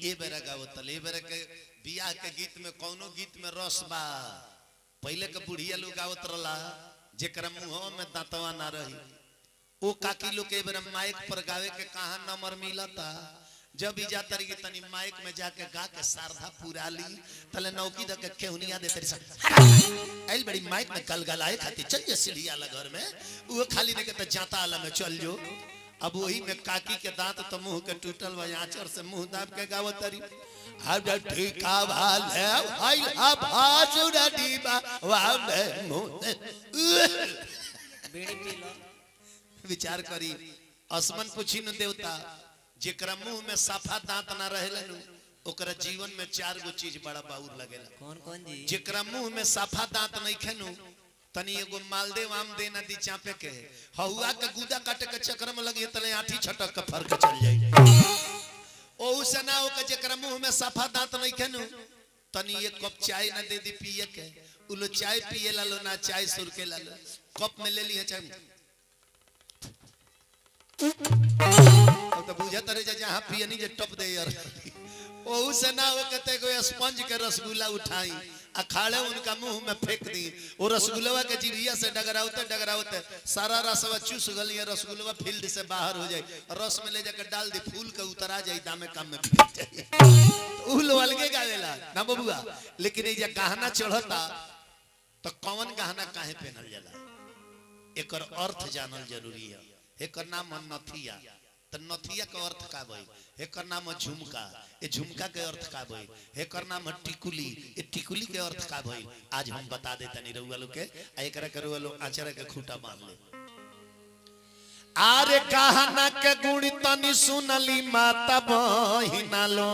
ए बेरा गावत ले बेरा के बियाह के गीत में कौनो गीत में रस बा पहले के बुढ़िया लोग गावत रहला जेकरा मुंह में दांतवा ना रही ओ काकी लोग के बेरा माइक पर गावे के कहां नंबर मिलता जब ही जाता रही तनी माइक में जाके गा के शारदा पूरा ली तले नौकी द के केहुनिया दे तरी आइल बड़ी माइक में कल गलाए खाती चल जे सीढ़ी वाला घर में वो खाली ने के त जाता वाला में चल जो। अब वही में काकी के दांत तो मुंह के टूटल बा आंचर से मुंह दाब के गावत तरी हब ठीका भाल है हाय अब हाजुरा दीबा वाह मुंह बीड़ी पी लो। विचार करी असमन पूछी न देवता जेकरा मुंह में साफा दांत ना रहेलन ओकरा जीवन में 4 गो चीज बड़ा बाउर लगेला। कौन कौन जी? जेकरा मुंह में साफा दांत नहीं खेनु तनी एगो मालदेव आम देना दी चापे के हौआ के गुदा काटे के चक्कर में लगी तले आठी छटक के फरक चल जाई। ओ सना ओ के जेकरा मुंह में साफा दांत नहीं खेनु तनी एक कप चाय ना दे दी पिए के उलो चाय पिए ला लो ना चाय सुर के ला लो कप में ले ली है चाय अब तो बुझत रहे जहां पियनी जे टप दे यार ओ सना ओ कहते को स्पंज के रसगुल्ला उठाई अखाड़े उनका मुंह में फेंक दी वो रसगुल्ला के जीभिया से डगराउते सारा रसवा चूस गली रसगुल्ला फील्ड से बाहर हो जाए रस में ले जाकर डाल दी फूल के उतरा जाए दामे काम में उल अलगे गावेला ना बबुआ। लेकिन ये गहना चढ़ता तो कौन गहना काहे पहनल जाला एकर अर्थ जानल जरूरी है। एकर नाम नथिया तो नथिया के अर्थ का भाई एकर नाम झुमका ये झुमका के अर्थ का भाई एकर नाम टिकुली ये टिकुली के अर्थ का भाई आज हम बता देता नहीं रहुआ लोग के एकरा के रहुआ लोग आचार्य के खूंटा बांध ले। आरे कहना के गुण तनी सुनली माता बहिना लो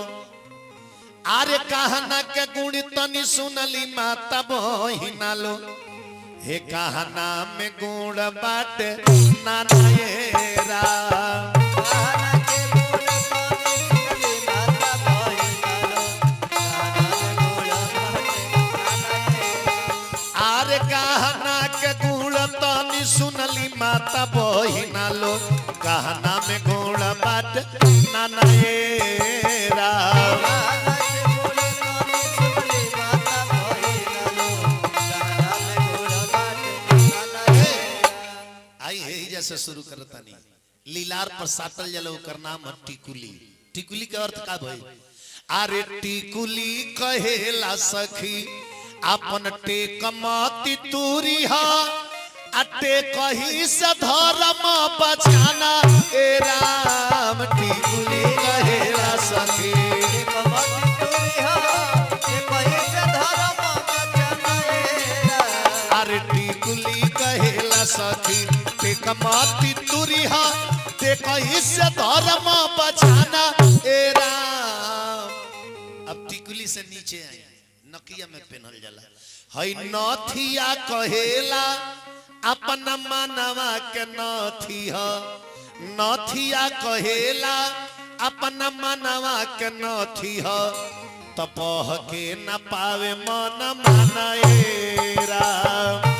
आरे कहना के गुण तनी सुनली माता बहिना लो हे कहना में गुण बाट नानाएरा आरे कहना के गुण तनी सुनली माता बहिना लो कहना में गुण बाट नानाएरा। से शुरू करता नहीं लीलार पर साटल जलो कर नाम टिकुली। टिकुली के अर्थ का भाई अरे टिकुली कहेला सखी अपन टेक माती तूरी हा अटे कही से धर्म बचाना ए राम टिकुली कहेला सखी अरे टिकुली कहेला सखी कमाती तुरिहा देखहि से धर्म बचाना ए राम। अब टिकुली से नीचे आए नकिया में पहनल जाला हई नथिया कहेला अपन मानवा के नथिया नथिया कहेला अपन मानवा के नथिया तपह के न पावे मन मानाए राम।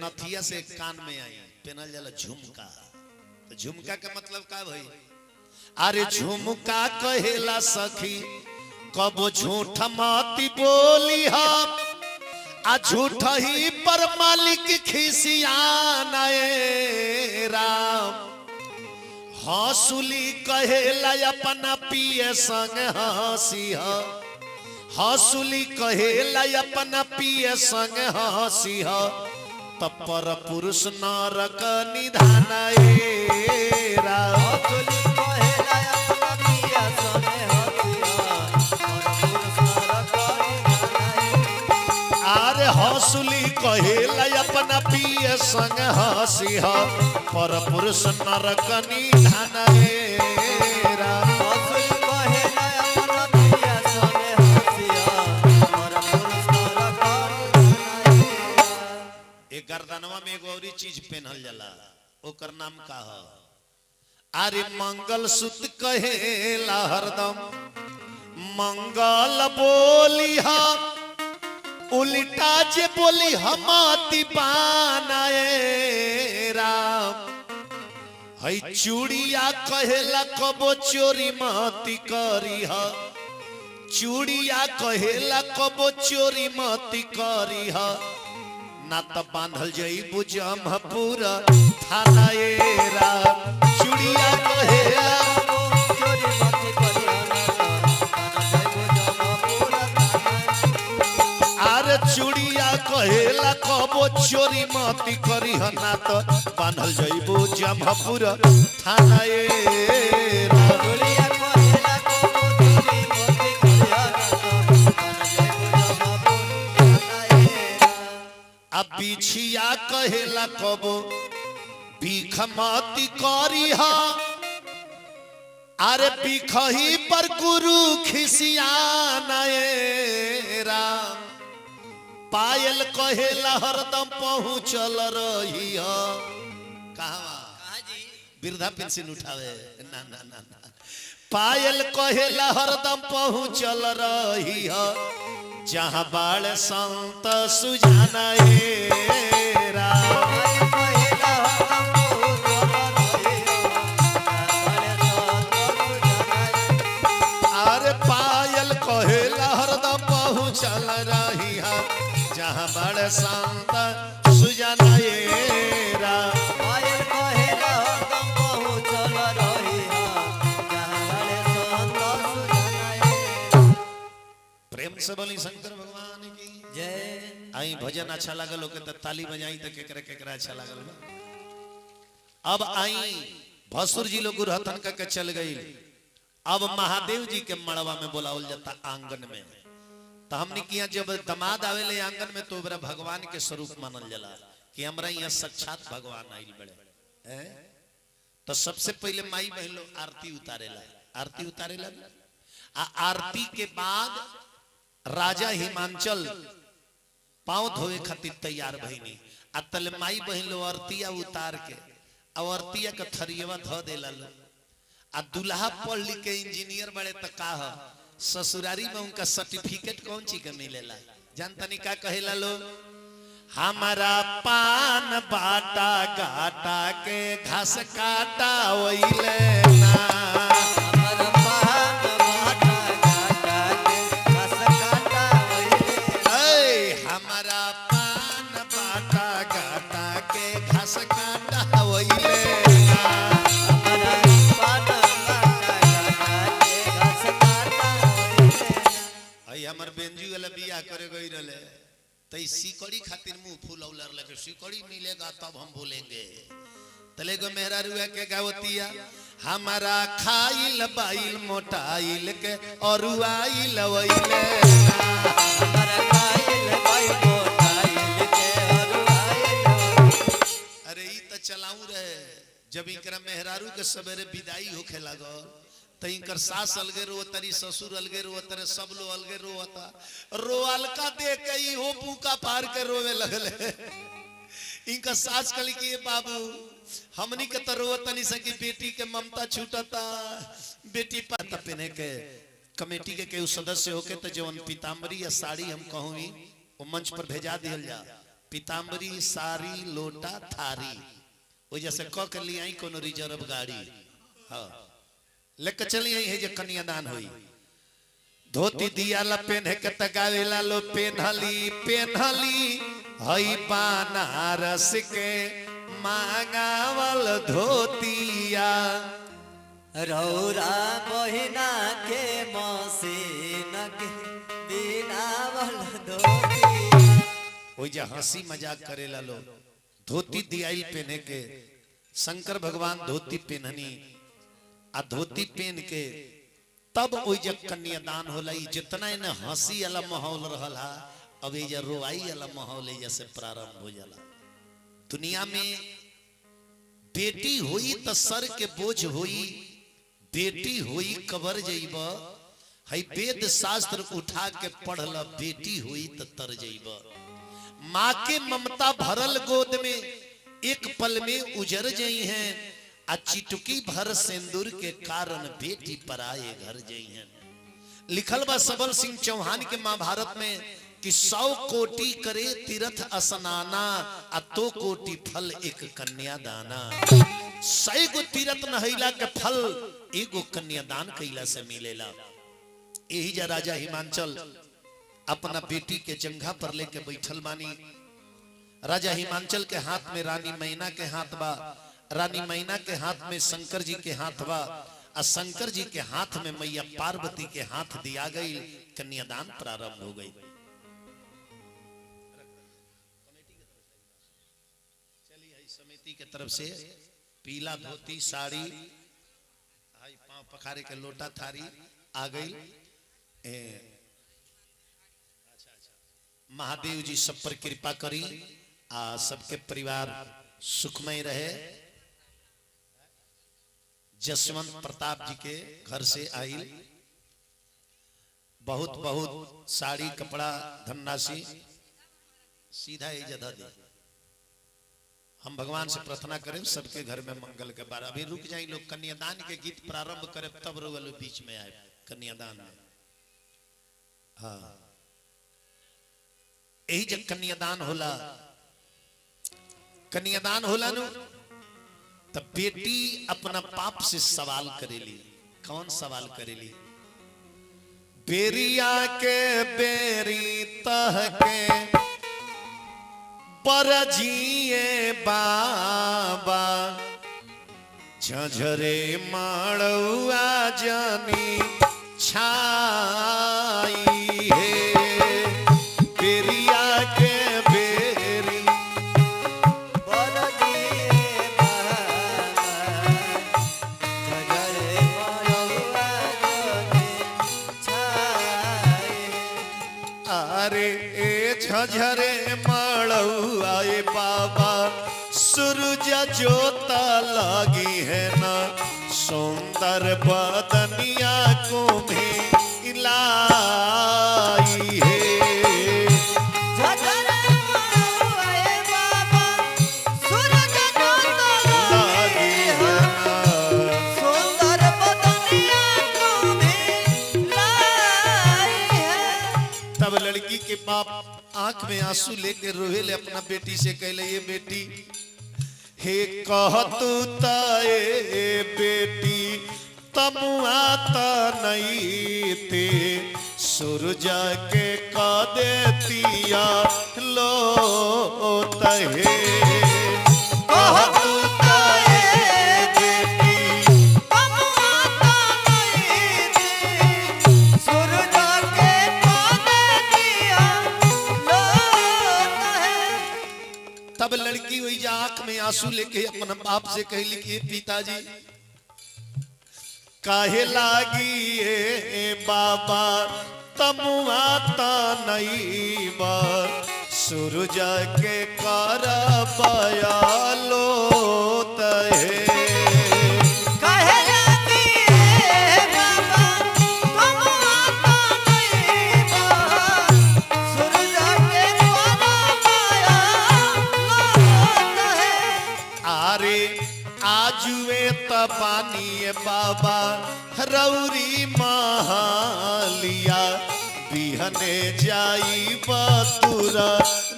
नथिया से कान में आई पहनल जाला झुमका तो झुमका का मतलब का भाई अरे झुमका कहेला सखी कबो झूठ माती बोली हम आ झूठ ही पर मालिक खिसियाना ए राम। हंसुली कहेला अपना पिए संग हंसी हंसुली कहेला अपना पिए संग हंसी तपर पुरुष नरक निधान ए राम। हौसली कहेला अपना पिए संग हंसी ह पर पुरुष नरकनी धनेरा एक गर्दनवा में एगो औरी चीज पहनल जाला ओकर नाम का ह अरे मंगल सूत्र कहेला हरदम मंगल बोली हा उल्टा जे बोली हमाती पानाए राम हई चूड़िया कहेला कबो चोरी मती करी हा चूड़िया कहेला कबो चोरी मती करी हा ना त बांधल जईबू जमपुर थानाए राम चूड़िया कहेला अरे चूड़िया कहेला कबो चोरी मती करी ह ना त बांधल जईबू जमपुर थानाए राम अब बिछिया कहेला कबो भीख मती करी हा अरे बिखही पर गुरु खिसियाना राम पायल कहेला हरदम पहुँचल रही हा कहाँ वृद्धा पेंशन उठावे ना ना ना ना पायल कहेला हरदम पहुँचल रही हा जहाँ बाल संत सुजाना राम अरे पायल कहेला हरदम पहुँचल रही है जहाँ बाल संत सुजाना राम पायल कहेला हरदम पहुँचल रही है जहाँ बाल संत प्रेम से बोली शंकर भगवान की जय। आई भजन अच्छा लगल होके तो ताली बजाई तो केकरा केकरा अच्छा लगल बा। अब आई भसुर जी लोग गुरहतन के चल गई अब महादेव जी के मड़वा में बुलावल जाता आंगन में तो हमने किया जब दमाद आवेले आंगन में तो बड़ा भगवान के स्वरूप मानल जाला कि हमरा यहाँ साक्षात भगवान आइल बड़े तो सबसे पहले माई बहन लोग आरती उतारेला आरती के बाद राजा हिमांचल पांव धोए खातिर तैयार भईनी आ तले माई बहन लो आरतिया उतार के आरतिया के थरियवा ध देला लो आ दुल्हा पढ़ लिख के इंजीनियर बड़े त का ह ससुरारी में उनका सर्टिफिकेट कौन चीज के मिलेला जानता नहीं का कहेला लो हमारा पान बाटा गाटा के घास काटा ओइले ना बिया करे गई रहे तई सिकड़ी खातिर मुंह फूलौलर लगे सिकड़ी मिलेगा तब हम बोलेंगे तले गो मेहरारू के गावतिया हमारा खाइल बाइल मोटाइल के औरुआइल वइले हमारा खाइल बाइल मोटाइल के औरुआइल अरे ई त चलाऊ रहे जब इकरा मेहरारू के सवेरे विदाई होखे लागो तइकर सास अलगे रोतरी ससुर अलगे रोतरे सब लोग अलगे रोता रोअलका देख के ई हो पूका पार के रोवे लगले इनका सास कली कि बाबू हमनी के तो रोतनी से कि बेटी के ममता छूटता बेटी पता पहने के कमेटी के केहू सदस्य होके तो जवन पीताम्बरी या साड़ी हम कहूँ वो मंच पर भेजा दिहल जा पीताम्बरी साड़ी लोटा थारी वो जैसे क के लिए आई कोनो रिजर्व गाड़ी हाँ लेके चली आई है जो कन्यादान हुई धोती दिया ला पेन्हे के तगावेला लो पेन्हली हई बनारस के मांगावल धोतिया रौरा बहिना के मसीन के बिनावल धोती वो जो हंसी मजाक करेला लो धोती दियाई पहने के शंकर भगवान धोती पहननी आ धोती पहन के तब वो जब कन्यादान होला जितना इन्हें हंसी वाला माहौल रहला अब ये रोवाई वाला माहौल जैसे प्रारंभ हो जाला। दुनिया में बेटी हुई तो सर के बोझ हुई, बेटी हुई कबर जइब, है वेद शास्त्र उठा के पढ़ल, बेटी हुई तो तर जइब। माँ के ममता भरल गोद में एक पल में उजर जई हैं, आ चिटुकी भर सिंदूर के कारण बेटी पराए घर जई हैं। लिखल बा सबल सिंह चौहान के महाभारत में कि 100 कोटि करे तीर्थ स्नाना, आ तो कोटि फल एक कन्या दाना। 100 गो तीर्थ नहैला के फल एगो कन्यादान कैला से मिलेला। यही जा राजा हिमांचल अपना बेटी के जंघा पर लेके बैठल बानी। राजा हिमांचल के हाथ में रानी मैना के हाथ बा, रानी मैना के हाथ में शंकर जी के हाथ बा, और शंकर जी के हाथ में मैया पार्वती के हाथ दिया गई। कन्यादान प्रारंभ हो गई। चलिए समिति के तरफ से पीला धोती साड़ी, पांव पखारे के लोटा थारी आ गई। महादेव जी सब पर कृपा करी, आ सबके परिवार सुखमय रहे। जसवंत प्रताप जी के घर से आई बहुत बहुत साड़ी कपड़ा धनराशि सीधा ही जगह दे। हम भगवान से प्रार्थना करें सबके घर में मंगल के बार। अभी रुक जाए लोग, कन्यादान के गीत प्रारंभ करें तब रोगल बीच में आए कन्यादान में। हाँ यही जब कन्यादान होला, कन्यादान होला नु तब बेटी अपना बाप से सवाल करेली। कौन सवाल करेली? बेरिया के बेरी तह के परजिए बाबा, झझरे माड़ुआ जानी छाई है। बेरिया के बेरी अरे ए झझरे माड़ुआ बाबा, सूरज जोता लगी है ना, सुंदर बदनिया को भी लाई है। तब लड़की के बाप आंख में आंसू लेके रोहे ले अपना बेटी से कहले, ये बेटी हे कहतू ताए बेटी तमुआ ता नहीं ते, सूरज के का देतिया लो तहे। कहतू ताए बेटी तमुआ ता नहीं ते, सूरज के का देतिया लो तहे। तब लड़की हुई जा आंख में आंसू लेके अपने बाप से कहली कि पिताजी काहे लागी ए बाबा तमुआ ता नहीं बा, सूरज के कर बयालो तहे। आजुए तपानी बाबा रौरी महालिया, बिहने जाई बतुरा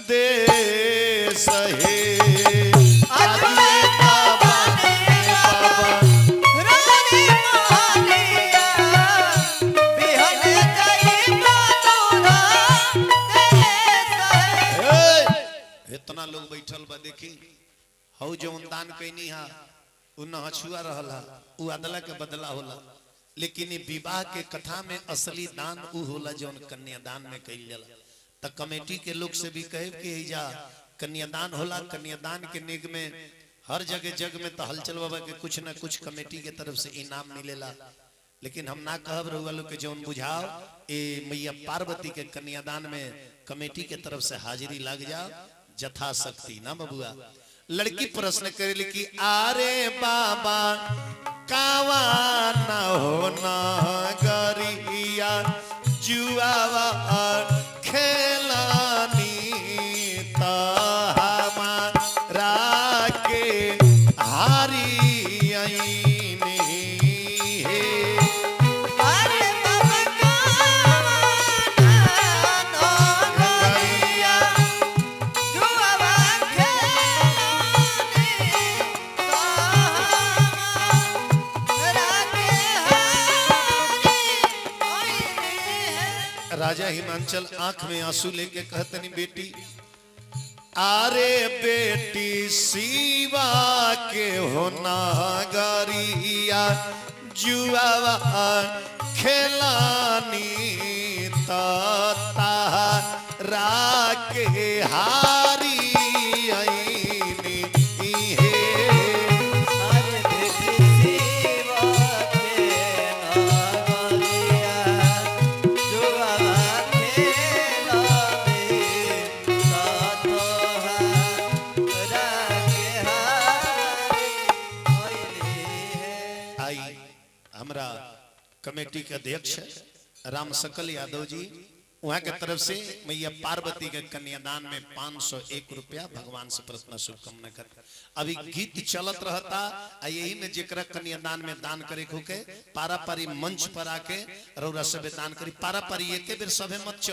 दे सहे। आजुए तपानी बाबा रौरी महालिया, बिहने जाई बतुरा दे सहे। इतना लोग बैठल बा देखी, हौ जौन दान कैनी हा उ न हछुआ रहला, उ अदला के बदला होला। लेकिन विवाह के कथा में असली दान उ होला जौन कन्यादान में कइल जाला। त कमेटी के लोग से भी कहे कि जा कन्यादान होला, कन्यादान के निग में हर जगह जग में तो हलचल बाबा के कुछ न कुछ कमेटी के तरफ से इनाम मिलेला। लेकिन हम ना कहब रहुआ लोग के जौन बुझाओ ए मैया पार्वती के कन्यादान में कमेटी के तरफ से हाजिरी लग जाओ जथा शक्ति ना बबुआ। लड़की प्रश्न करेली कि आरे बाबा कावा न हो न गरिया जुआवा खेलानी त हमारा के हारी आईनी हे। अरे बाबा कावाना नगरिया जुआवा खेलानी ताहरा के हारी आईनी है। राजा हिमांचल आंख में आंसू लेके कहतनी बेटी आरे बेटी सीवा के हो नागरिया जुआवा खेलानी तारा के हारी आईनी हे। अरे बेटी सीवा के नगरिया जुआवा खेलानी ताहरा के हारी आईनी है। आई हमरा कमेटी के अध्यक्ष राम सकल यादव जी वहां के तरफ से मैया पार्वती के कन्यादान में 501 रुपया भगवान से प्रार्थना शुभकामना कर। अभी गीत चलत रहता आ यही में जेकरा कन्यादान में दान करे होके पारा पारी मंच पर आके रौरा सबे दान करी। पारा पारी एके बेर सभे मत चढ़ी।